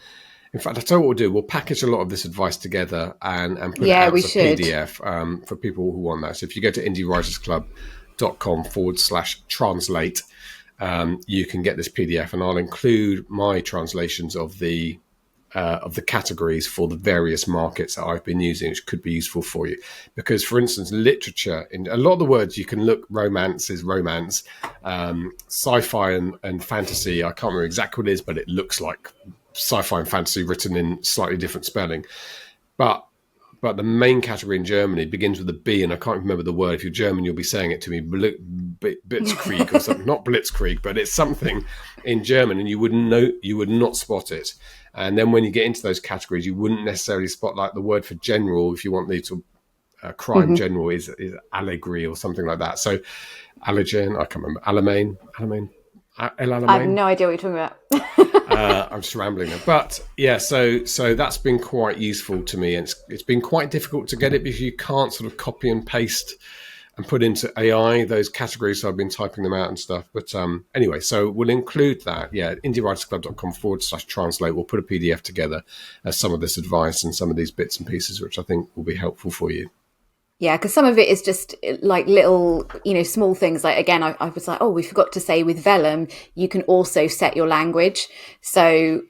fact, I'll tell you what we'll do. We'll package a lot of this advice together and put it out as a PDF for people who want that. So if you go to indiewritersclub.com/translate, you can get this PDF, and I'll include my translations of the categories for the various markets that I've been using, which could be useful for you. Because, for instance, literature, in a lot of the words you can look, romance is romance, sci-fi and fantasy, I can't remember exactly what it is, but it looks like sci-fi and fantasy written in slightly different spelling. But but the main category in Germany begins with a B, and I can't remember the word. If you're German, you'll be saying it to me, Blitzkrieg or something. Not Blitzkrieg, but it's something in German, and you would not spot it. And then when you get into those categories, you wouldn't necessarily spot like the word for general. If you want the to crime general is allegory or something like that. So allergen, I can't remember. Alamein. I have no idea what you're talking about. I'm just rambling there. But yeah, so that's been quite useful to me. And it's been quite difficult to get it because you can't sort of copy and paste and put into AI those categories. So I've been typing them out and stuff. But anyway, so we'll include that. Yeah, indiewritersclub.com/translate. We'll put a PDF together as some of this advice and some of these bits and pieces, which I think will be helpful for you. Yeah, because some of it is just like little, small things. Like, again, I was like, we forgot to say with Vellum, you can also set your language. So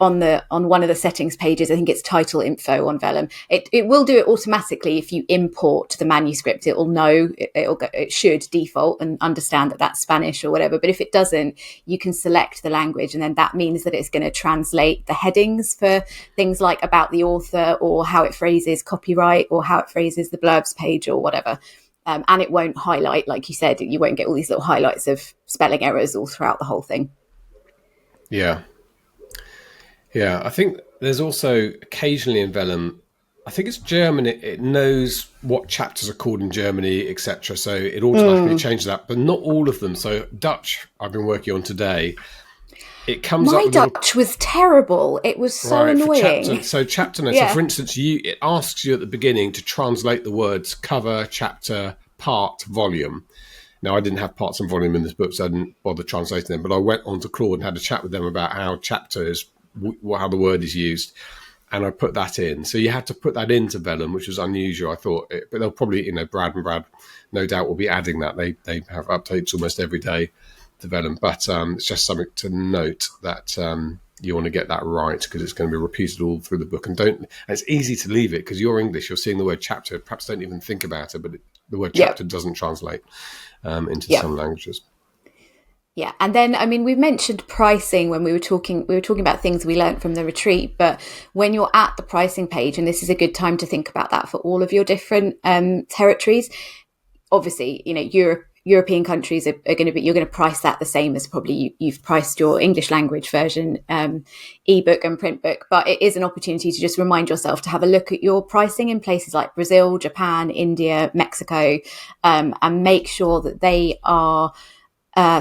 on one of the settings pages, I think it's title info on Vellum. It will do it automatically if you import the manuscript. It will know, it should default and understand that that's Spanish or whatever. But if it doesn't, you can select the language, and then that means that it's going to translate the headings for things like about the author, or how it phrases copyright, or how it phrases the blurbs page or whatever. And it won't highlight, like you said, you won't get all these little highlights of spelling errors all throughout the whole thing. Yeah. Yeah, I think there's also occasionally in Vellum, I think it's German, it knows what chapters are called in Germany, etc. So it automatically changes that, but not all of them. So Dutch, I've been working on today. It comes My up with Dutch was terrible. It was so annoying. Chapter notes. So for instance, it asks you at the beginning to translate the words cover, chapter, part, volume. Now, I didn't have parts and volume in this book, so I didn't bother translating them. But I went on to Claude and had a chat with them about how chapter is, how the word is used, and I put that in. So you had to put that into Vellum, which was unusual, I thought. But they'll probably, Brad, no doubt will be adding that. They have updates almost every day to Vellum. But it's just something to note that you want to get that right, because it's going to be repeated all through the book. And it's easy to leave it because you're English. You're seeing the word chapter. Perhaps don't even think about it, but the word chapter doesn't translate into some languages. Yeah, and then we mentioned pricing when we were talking about things we learned from the retreat. But when you're at the pricing page, and this is a good time to think about that for all of your different territories. Obviously, European countries are going to be, you're going to price that the same as probably you've priced your English language version ebook and print book. But it is an opportunity to just remind yourself to have a look at your pricing in places like Brazil, Japan, India, Mexico, and make sure that they are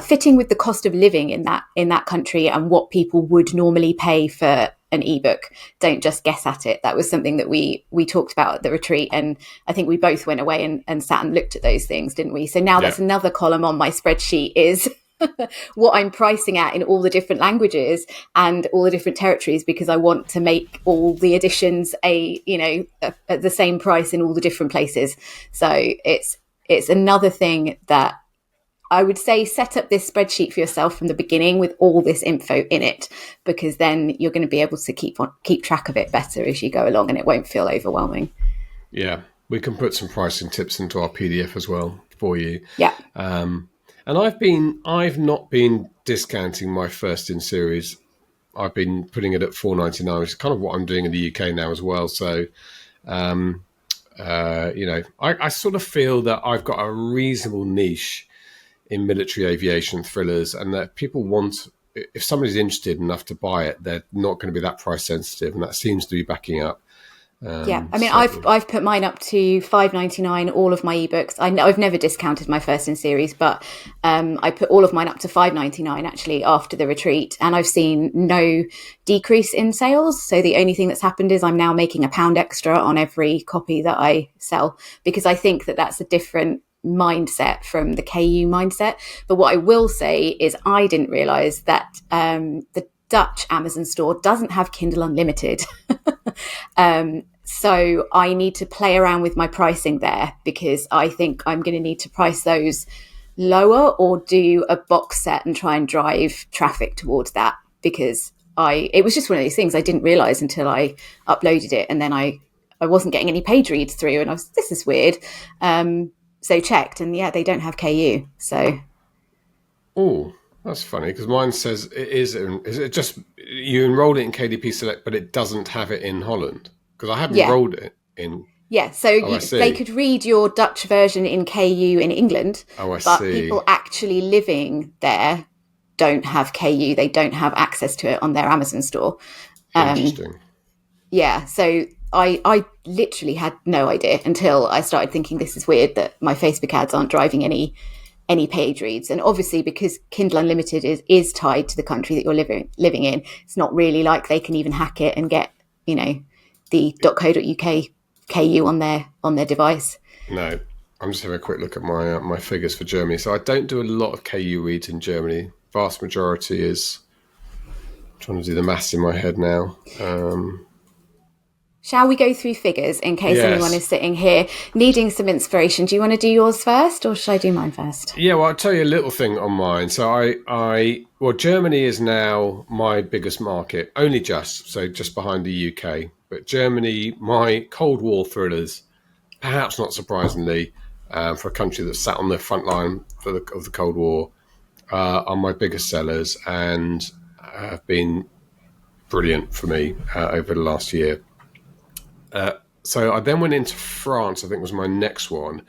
fitting with the cost of living in that country and what people would normally pay for an ebook. Don't just guess at it. That was something that we talked about at the retreat, and I think we both went away and sat and looked at those things, didn't we? So now that's another column on my spreadsheet is what I'm pricing at in all the different languages and all the different territories, because I want to make all the editions at the same price in all the different places. So it's another thing that I would say, set up this spreadsheet for yourself from the beginning with all this info in it, because then you're going to be able to keep track of it better as you go along, and it won't feel overwhelming. Yeah, we can put some pricing tips into our PDF as well for you. Yeah. And I've not been discounting my first in series. I've been putting it at $4.99, which is kind of what I'm doing in the UK now as well. So, I sort of feel that I've got a reasonable niche in military aviation thrillers, and that people want, if somebody's interested enough to buy it, they're not going to be that price sensitive, and that seems to be backing up. I've put mine up to $5.99, all of my ebooks. I've never discounted my first in series, but I put all of mine up to $5.99 actually after the retreat, and I've seen no decrease in sales. So the only thing that's happened is I'm now making £1 extra on every copy that I sell, because I think that that's a different mindset from the KU mindset. But what I will say is I didn't realize that the Dutch Amazon store doesn't have Kindle Unlimited. So I need to play around with my pricing there, because I think I'm going to need to price those lower or do a box set and try and drive traffic towards that, because it was just one of these things I didn't realize until I uploaded it, and then I wasn't getting any page reads through, and this is weird. So checked, and they don't have KU. So, oh, that's funny, because mine says it is. Is it just you enrolled it in KDP Select, but it doesn't have it in Holland? Because I have enrolled it. Yeah, so they could read your Dutch version in KU in England, but people actually living there don't have KU. They don't have access to it on their Amazon store. Interesting. Yeah, so I literally had no idea until I started thinking this is weird that my Facebook ads aren't driving any page reads. And obviously because Kindle Unlimited is tied to the country that you're living in, it's not really like they can even hack it and get, the .co.uk KU on their device. No, I'm just having a quick look at my figures for Germany. So I don't do a lot of KU reads in Germany. Vast majority is, I'm trying to do the maths in my head now. Shall we go through figures in case anyone is sitting here needing some inspiration? Do you want to do yours first or should I do mine first? Yeah, well, I'll tell you a little thing on mine. So Germany is now my biggest market, just behind the UK. But Germany, my Cold War thrillers, perhaps not surprisingly, for a country that sat on the front line of the Cold War, are my biggest sellers and have been brilliant for me over the last year. So I then went into France, I think was my next one,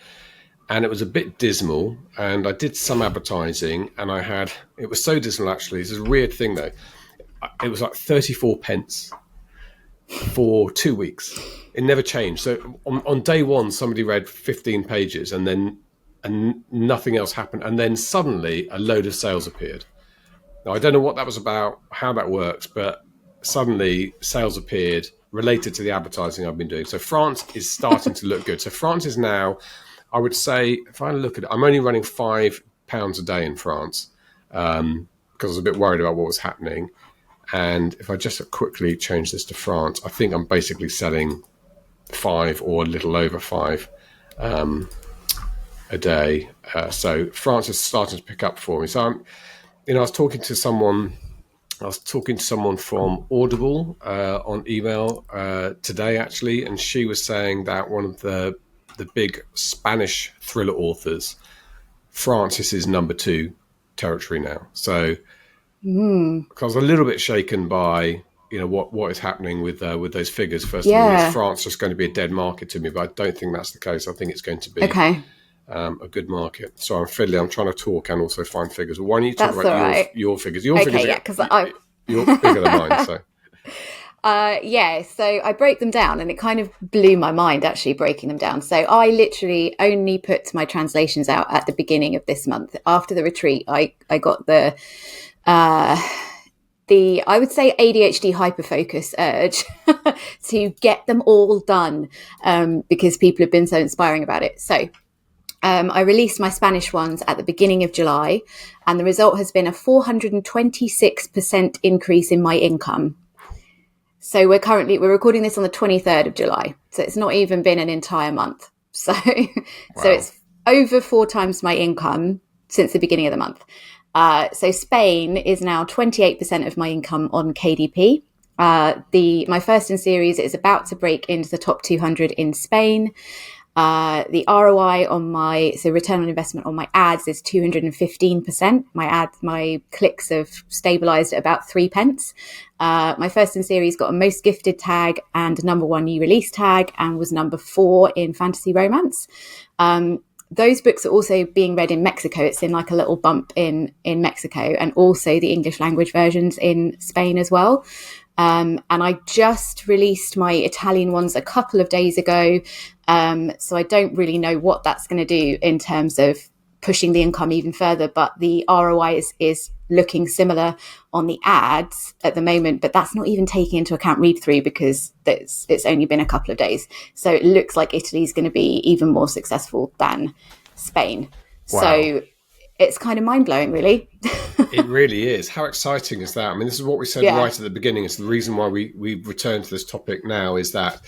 and it was a bit dismal, and I did some advertising, and it was so dismal actually. It's a weird thing though. It was like 34 pence for 2 weeks. It never changed. So on day one, somebody read 15 pages and nothing else happened. And then suddenly a load of sales appeared. Now, I don't know what that was about, how that works, but suddenly sales appeared related to the advertising I've been doing. So France is starting to look good. So France is now, I would say, if I look at it, I'm only running £5 a day in France because I was a bit worried about what was happening. And if I just quickly change this to France, I think I'm basically selling 5 or a little over 5 a day. So France is starting to pick up for me. So I was talking to someone from Audible on email today, actually, and she was saying that one of the big Spanish thriller authors, France is his number 2 territory now. So I was a little bit shaken by what is happening with those figures. First of all, is France just going to be a dead market to me? But I don't think that's the case. I think it's going to be a good market. So I'm fiddly. I'm trying to talk and also find figures. Why don't you talk about your figures? Your figures, because you're bigger than mine. So. So I broke them down and it kind of blew my mind actually breaking them down. So I literally only put my translations out at the beginning of this month. After the retreat, I got the I would say ADHD hyperfocus urge to get them all done because people have been so inspiring about it. So I released my Spanish ones at the beginning of July, and the result has been a 426% increase in my income. So we're recording this on the 23rd of July. So it's not even been an entire month. So, So it's over 4 times my income since the beginning of the month. So Spain is now 28% of my income on KDP. My first in series is about to break into the top 200 in Spain. The ROI on return on investment on my ads is 215%. My clicks have stabilized at about 3 pence. My first in series got a most gifted tag and a number 1 new release tag and was number 4 in fantasy romance. Those books are also being read in Mexico. It's in like a little bump in Mexico, and also the English language versions in Spain as well. And I just released my Italian ones a couple of days ago. So I don't really know what that's going to do in terms of pushing the income even further, but the ROI is looking similar on the ads at the moment, but that's not even taking into account read through because it's only been a couple of days. So it looks like Italy is going to be even more successful than Spain. Wow. So it's kind of mind blowing, really. It really is. How exciting is that? I mean, this is what we said right at the beginning. It's the reason why we return to this topic now is that,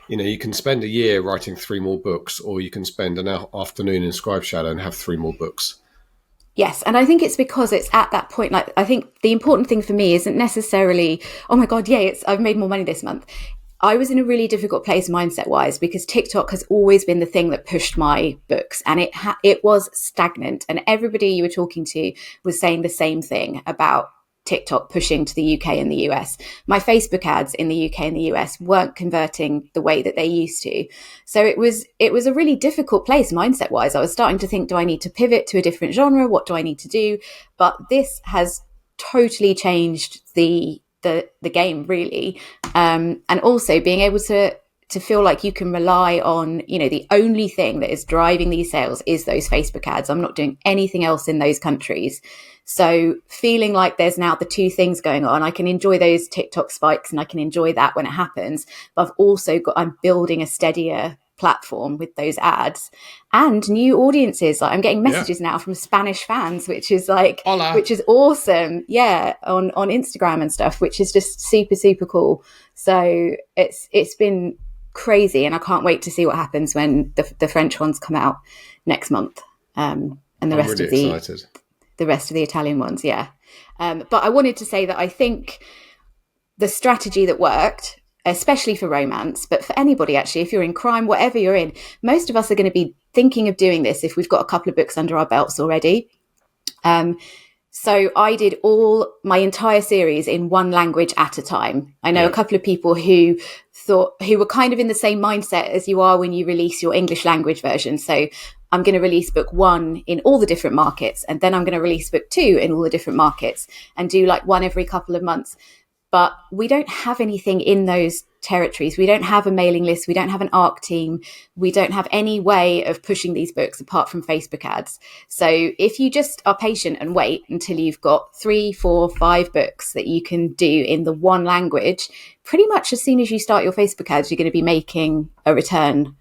you can spend a year writing 3 more books, or you can spend an afternoon in Scribe Shadow and have 3 more books. Yes, and I think it's because it's at that point, like, I think the important thing for me isn't necessarily, oh my God, I've made more money this month. I was in a really difficult place mindset-wise because TikTok has always been the thing that pushed my books, and it was stagnant. And everybody you were talking to was saying the same thing about TikTok pushing to the UK and the US. My Facebook ads in the UK and the US weren't converting the way that they used to. So it was a really difficult place mindset wise. I was starting to think, do I need to pivot to a different genre? What do I need to do? But this has totally changed the game, really. And also being able to feel like you can rely on, the only thing that is driving these sales is those Facebook ads. I'm not doing anything else in those countries. So feeling like there's now the two things going on, I can enjoy those TikTok spikes and I can enjoy that when it happens. But I'm building a steadier platform with those ads and new audiences. Like I'm getting messages now from Spanish fans, which is Hola. Which is awesome. Yeah. On Instagram and stuff, which is just super, super cool. So it's been crazy, and I can't wait to see what happens when the French ones come out next month, and the rest of the rest of the Italian ones. But I wanted to say that I think the strategy that worked, especially for romance, but for anybody actually, if you're in crime, whatever you're in, most of us are going to be thinking of doing this if we've got a couple of books under our belts already. So I did my entire series in one language at a time. I know a couple of people who were kind of in the same mindset as you are when you release your English language version. So I'm going to release book 1 in all the different markets, and then I'm going to release book 2 in all the different markets, and do like one every couple of months. But we don't have anything in those territories. We don't have a mailing list. We don't have an ARC team. We don't have any way of pushing these books apart from Facebook ads. So if you just are patient and wait until you've got 3, 4, 5 books that you can do in the one language, pretty much as soon as you start your Facebook ads, you're going to be making a return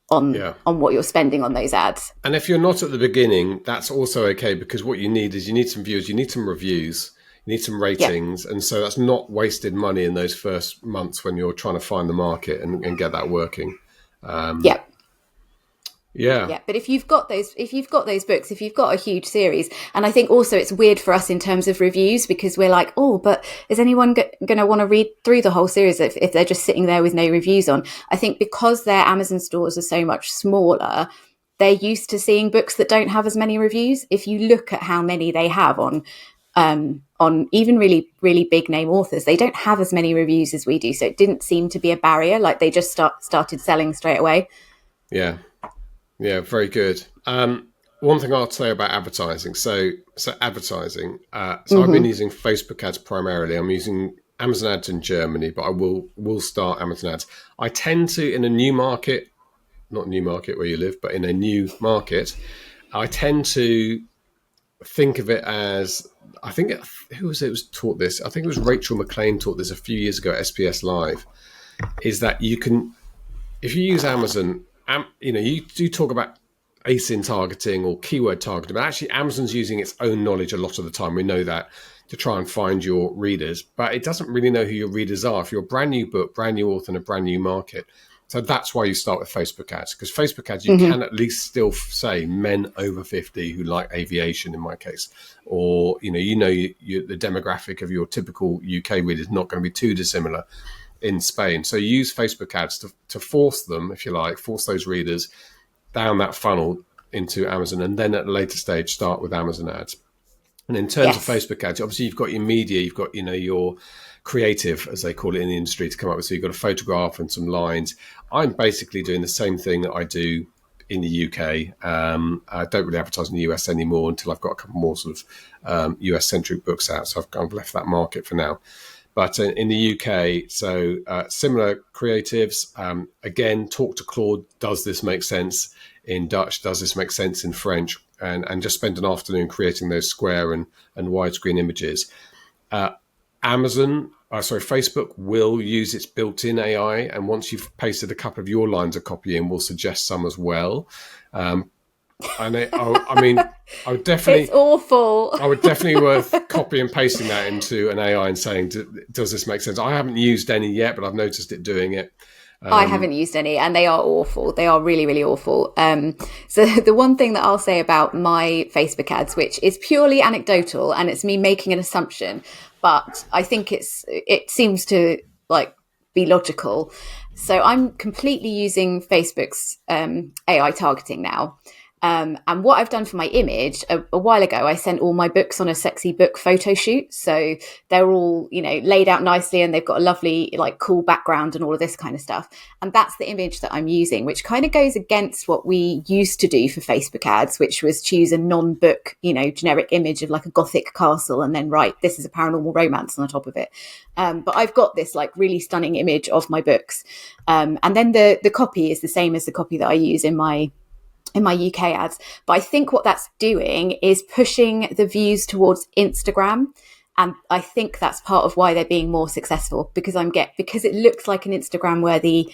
on what you're spending on those ads. And if you're not at the beginning, that's also okay, because what you need some viewers, you need some reviews, you need some ratings. And so that's not wasted money in those first months when you're trying to find the market and get that working. But if you've got those books, if you've got a huge series, and I think also it's weird for us in terms of reviews, because we're like, but is anyone going to want to read through the whole series if they're just sitting there with no reviews on? I think because their Amazon stores are so much smaller, they're used to seeing books that don't have as many reviews. If you look at how many they have on even really, really big name authors, they don't have as many reviews as we do. So it didn't seem to be a barrier. Like they just started selling straight away. Yeah, very good. One thing I'll say about advertising. So advertising. I've been using Facebook ads primarily. I'm using Amazon ads in Germany, but I will start Amazon ads. I tend to, in a new market, not new market where you live, but in a new market, I tend to think of it as, I think who was taught this? I think it was Rachel McLean taught this a few years ago at SPS Live. Is that you can, if you use Amazon, you do talk about ASIN targeting or keyword targeting, but actually Amazon's using its own knowledge a lot of the time. We know that, to try and find your readers, but it doesn't really know who your readers are. If you're a brand new book, brand new author in a brand new market. So that's why you start with Facebook ads, because Facebook ads, you can at least still say men over 50 who like aviation in my case, or, the demographic of your typical UK reader is not going to be too dissimilar in Spain. So you use Facebook ads to force them, if you like, force those readers down that funnel into Amazon, and then at a later stage start with Amazon ads. And in terms of Facebook ads, obviously you've got your media, you've got, your creative, as they call it in the industry, to come up with. So you've got a photograph and some lines. I'm basically doing the same thing that I do in the UK. I don't really advertise in the US anymore until I've got a couple more sort of US-centric books out. So I've kind of left that market for now. But in the UK, so similar creatives. Again, talk to Claude. Does this make sense in Dutch? Does this make sense in French? And just spend an afternoon creating those square and widescreen images. Facebook will use its built-in AI, and once you've pasted a couple of your lines of copy in, will suggest some as well. I would definitely. It's awful. I would definitely worth copy and pasting that into an AI and saying, does this make sense? I haven't used any yet, but I've noticed it doing it. I haven't used any, and they are awful. They are really, really awful. So the one thing that I'll say about my Facebook ads, which is purely anecdotal, and it's me making an assumption, but I think it seems to be logical. So I'm completely using Facebook's AI targeting now. And what I've done for my image a while ago, I sent all my books on a sexy book photo shoot. So they're all, laid out nicely, and they've got a lovely, like, cool background and all of this kind of stuff. And that's the image that I'm using, which kind of goes against what we used to do for Facebook ads, which was choose a non-book, generic image of like a Gothic castle and then write, this is a paranormal romance on the top of it. But I've got this like really stunning image of my books. And then the copy is the same as the copy that I use in my UK ads. But I think what that's doing is pushing the views towards Instagram. And I think that's part of why they're being more successful, because because it looks like an Instagram worthy,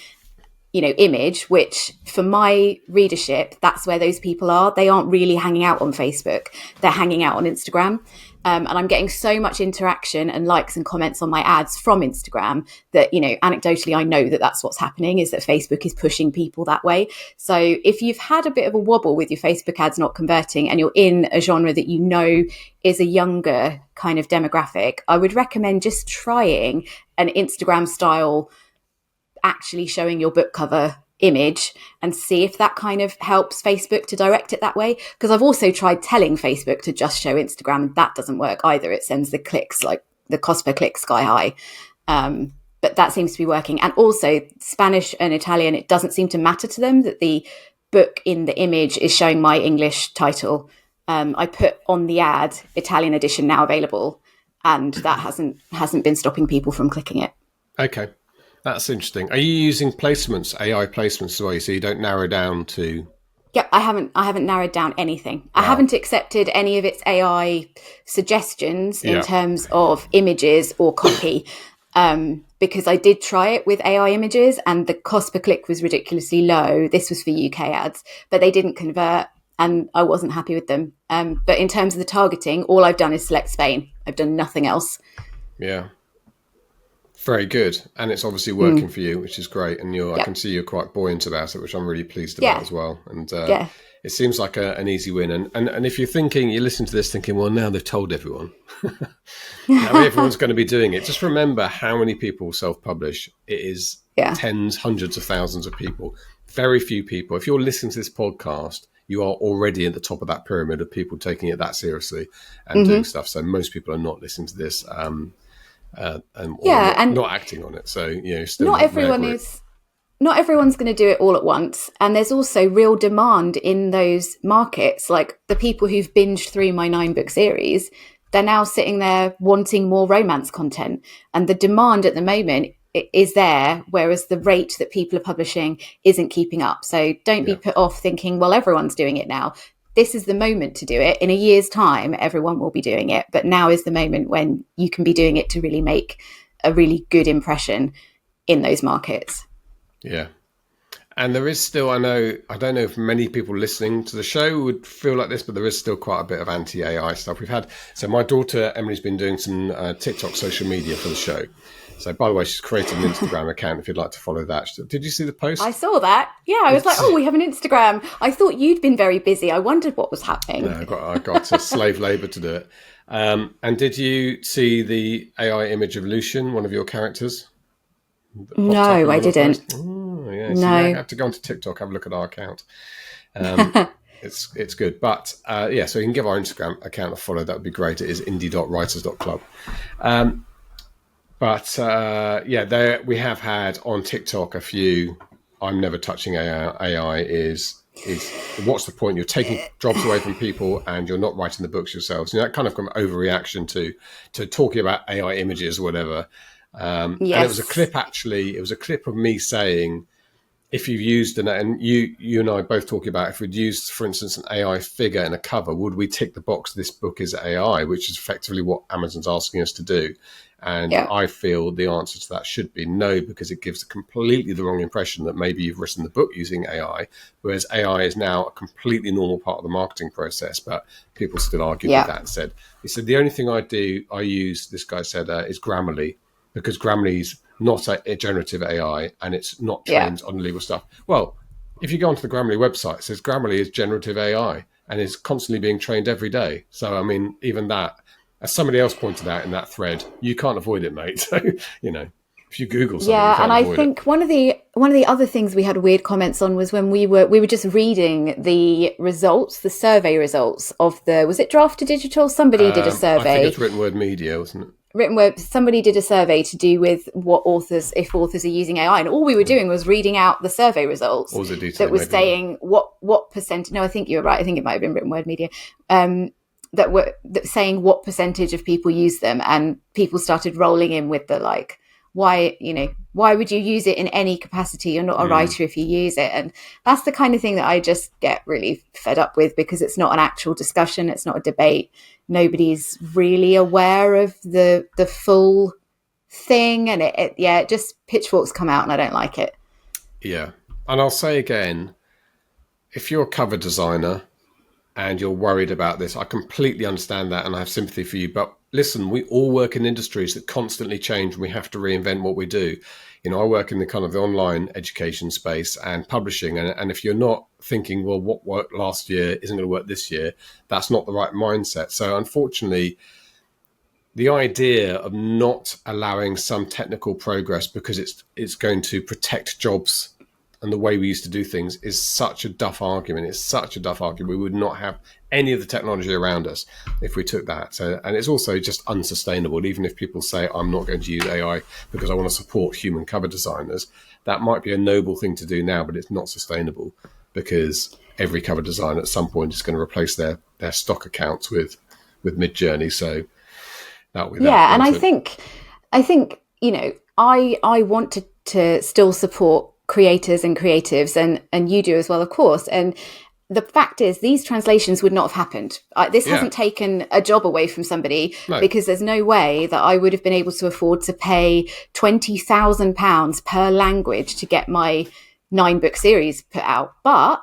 image, which for my readership, that's where those people are. They aren't really hanging out on Facebook. They're hanging out on Instagram. And I'm getting so much interaction and likes and comments on my ads from Instagram that, anecdotally, I know that that's what's happening, is that Facebook is pushing people that way. So if you've had a bit of a wobble with your Facebook ads not converting, and you're in a genre that is a younger kind of demographic, I would recommend just trying an Instagram style, actually showing your book cover image, and see if that kind of helps Facebook to direct it that way. Because I've also tried telling Facebook to just show Instagram, and that doesn't work either. It sends the clicks, like the cost per click, sky high. But that seems to be working. And also Spanish and Italian, it doesn't seem to matter to them that the book in the image is showing my English title. I put on the ad Italian edition now available, and that hasn't been stopping people from clicking it. Okay. That's interesting. Are you using placements, AI placements as well, so you don't narrow down to? Yep, I haven't narrowed down anything. Wow. I haven't accepted any of its AI suggestions in terms of images or copy, because I did try it with AI images and the cost per click was ridiculously low. This was for UK ads, but they didn't convert and I wasn't happy with them. But in terms of the targeting, all I've done is select Spain. I've done nothing else. Yeah. Very good. And it's obviously working for you, which is great. And I can see you're quite buoyant about it, which I'm really pleased about as well. And it seems like an easy win. And if you listen to this thinking, well, now they've told everyone. Now everyone's going to be doing it. Just remember how many people self-publish. It is tens, hundreds of thousands of people. Very few people. If you're listening to this podcast, you are already at the top of that pyramid of people taking it that seriously and doing stuff. So most people are not listening to this. And not acting on it. So still not everyone's going to do it all at once, and there's also real demand in those markets. Like the people who've binged through my 9-book series, they're now sitting there wanting more romance content, and the demand at the moment is there, whereas the rate that people are publishing isn't keeping up. So don't be put off thinking, well, everyone's doing it now. This is the moment to do it. In a year's time, everyone will be doing it. But now is the moment when you can be doing it to really make a really good impression in those markets. Yeah. And there is still, I don't know if many people listening to the show would feel like this, but there is still quite a bit of anti-AI stuff. So my daughter, Emily's been doing some TikTok social media for the show. So, by the way, she's created an Instagram account if you'd like to follow that. Did you see the post? I saw that. Yeah, I was like, we have an Instagram. I thought you'd been very busy. I wondered what was happening. No, I got to slave labour to do it. And did you see the AI image of Lucian, one of your characters? No, I didn't. Oh, yeah. So no. You have to go onto TikTok, have a look at our account. It's good. But, so you can give our Instagram account a follow. That would be great. It is indie.writers.club. But we have had on TikTok a few. I'm never touching AI. Is what's the point? You're taking jobs away from people, and you're not writing the books yourselves. That kind of overreaction to talking about AI images or whatever. And it was a clip. Actually, it was a clip of me saying, if you've used and you and I both talking about if we'd used, for instance, an AI figure in a cover, would we tick the box? This book is AI, which is effectively what Amazon's asking us to do. And I feel the answer to that should be no, because it gives completely the wrong impression that maybe you've written the book using AI, whereas AI is now a completely normal part of the marketing process. But people still argued with that and said, the only thing I use, this guy said, is Grammarly, because Grammarly's not a generative AI and it's not trained on legal stuff. Well, if you go onto the Grammarly website, it says Grammarly is generative AI and is constantly being trained every day. So, I mean, even that, as somebody else pointed out in that thread, you can't avoid it, mate. So, If you Google something, Yeah, you can't and I avoid think it. one of the other things we had weird comments on was when we were just reading the results, the survey results of was it Draft to Digital? Somebody did a I think survey. it's written word media, wasn't it? Written word. Somebody did a survey to do with if authors are using AI, and all we were doing was reading out the survey results. Or was it that was maybe? saying what percent? No, I think you were right. I think it might have been written word media. That saying what percentage of people use them, and people started rolling in with the like, why would you use it in any capacity? You're not a writer if you use it. And that's the kind of thing that I just get really fed up with, because it's not an actual discussion, it's not a debate. Nobody's really aware of the full thing, and it just pitchforks come out, and I don't like it. Yeah. And I'll say again, if you're a cover designer and you're worried about this, I completely understand that and I have sympathy for you. But listen, we all work in industries that constantly change and we have to reinvent what we do. You know, I work in the kind of the online education space and publishing. And if you're not thinking, well, what worked last year isn't going to work this year, that's not the right mindset. So unfortunately, the idea of not allowing some technical progress because it's going to protect jobs and the way we used to do things is such a duff argument. It's such a duff argument. We would not have any of the technology around us if we took that. So, and it's also just unsustainable. Even if people say, I'm not going to use AI because I want to support human cover designers, that might be a noble thing to do now, but it's not sustainable because every cover designer at some point is going to replace their stock accounts with Midjourney. So that'll be that. Yeah, and I think I want to still support creators and creatives, and you do as well, of course. And the fact is, these translations would not have happened. This hasn't taken a job away from somebody, because there's no way that I would have been able to afford to pay £20,000 per language to get my 9-book series put out. But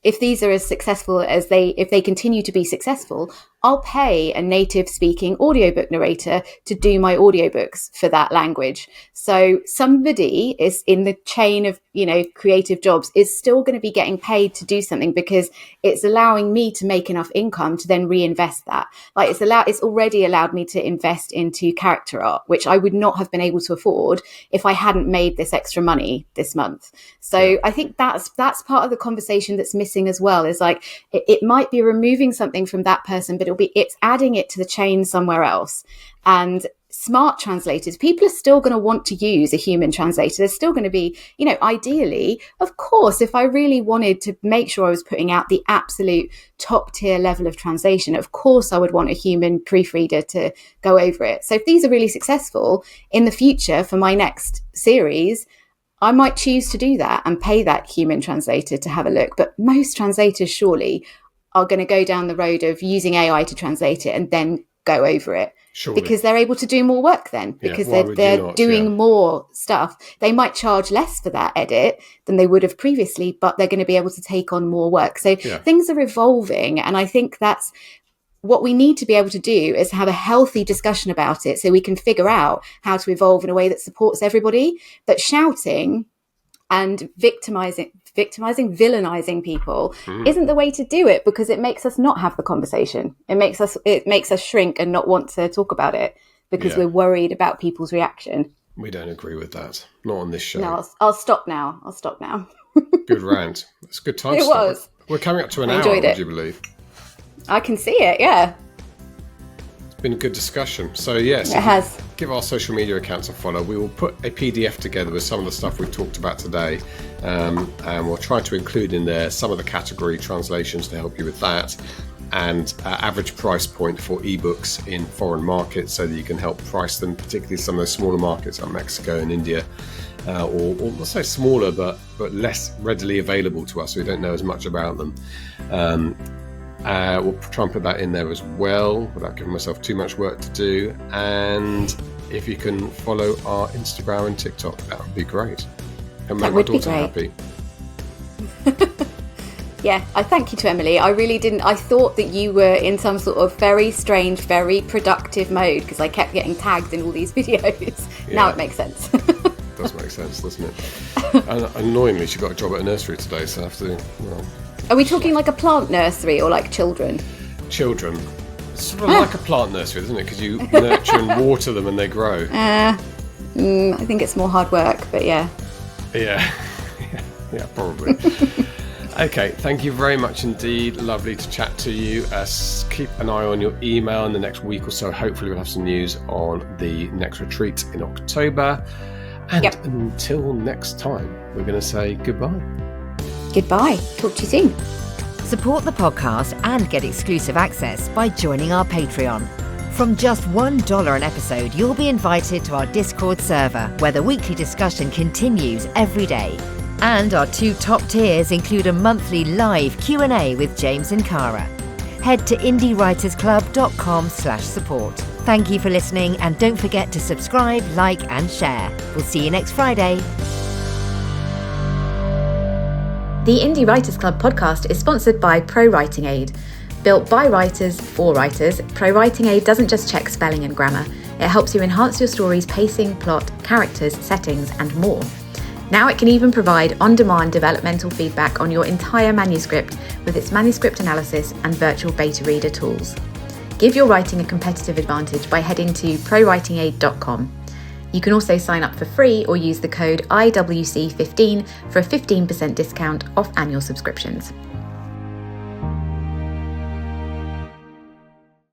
if these are as successful as if they continue to be successful, I'll pay a native speaking audiobook narrator to do my audiobooks for that language. So somebody is in the chain of, creative jobs is still going to be getting paid to do something, because it's allowing me to make enough income to then reinvest that. Like it's already allowed me to invest into character art, which I would not have been able to afford if I hadn't made this extra money this month. So I think that's part of the conversation that's missing as well, is like, it might be removing something from that person, but it's adding it to the chain somewhere else. And smart translators, people are still going to want to use a human translator. There's still going to be, ideally, of course, if I really wanted to make sure I was putting out the absolute top tier level of translation, of course I would want a human proofreader to go over it. So if these are really successful in the future for my next series, I might choose to do that and pay that human translator to have a look. But most translators surely are going to go down the road of using AI to translate it and then go over it. Surely. Because they're able to do more work then, because they're doing more stuff. They might charge less for that edit than they would have previously, but they're going to be able to take on more work. So things are evolving. And I think that's what we need to be able to do, is have a healthy discussion about it so we can figure out how to evolve in a way that supports everybody. But shouting and victimizing, villainizing people isn't the way to do it, because it makes us not have the conversation. It makes us shrink and not want to talk about it because we're worried about people's reaction. We don't agree with that. Not on this show. No, I'll stop now. Good rant. It's a good time. It was. We're coming up to an hour, would you believe? I can see it, yeah. It's been a good discussion. So yes, it has. Give our social media accounts a follow. We will put a PDF together with some of the stuff we've talked about today, and we'll try to include in there some of the category translations to help you with that, and average price point for ebooks in foreign markets, so that you can help price them, particularly some of those smaller markets like Mexico and India, or let's say smaller but less readily available to us, so we don't know as much about them. We'll try and put that in there as well without giving myself too much work to do. And if you can follow our Instagram and TikTok, that would be great. And make my daughter happy. Yeah, I thank you to Emily. I really didn't. I thought that you were in some sort of very strange, very productive mode, because I kept getting tagged in all these videos. Now it makes sense. Does make sense, doesn't it? And annoyingly, she got a job at a nursery today, so I have to, Are we talking like a plant nursery or like children? Children. It's sort of like a plant nursery, isn't it? Because you nurture and water them and they grow. I think it's more hard work, but yeah. Yeah, yeah, probably. Okay, thank you very much indeed. Lovely to chat to you. Keep an eye on your email in the next week or so. Hopefully we'll have some news on the next retreat in October. And until next time, we're going to say goodbye. Goodbye. Talk to you soon. Support the podcast and get exclusive access by joining our Patreon. From just $1 an episode, you'll be invited to our Discord server, where the weekly discussion continues every day. And our 2 top tiers include a monthly live Q&A with James and Cara. Head to indiewritersclub.com/support. Thank you for listening, and don't forget to subscribe, like and share. We'll see you next Friday. The Indie Writers Club podcast is sponsored by Pro Writing Aid. Built by writers for writers, Pro Writing Aid doesn't just check spelling and grammar. It helps you enhance your story's pacing, plot, characters, settings, and more. Now it can even provide on-demand developmental feedback on your entire manuscript with its manuscript analysis and virtual beta reader tools. Give your writing a competitive advantage by heading to prowritingaid.com. You can also sign up for free or use the code IWC15 for a 15% discount off annual subscriptions.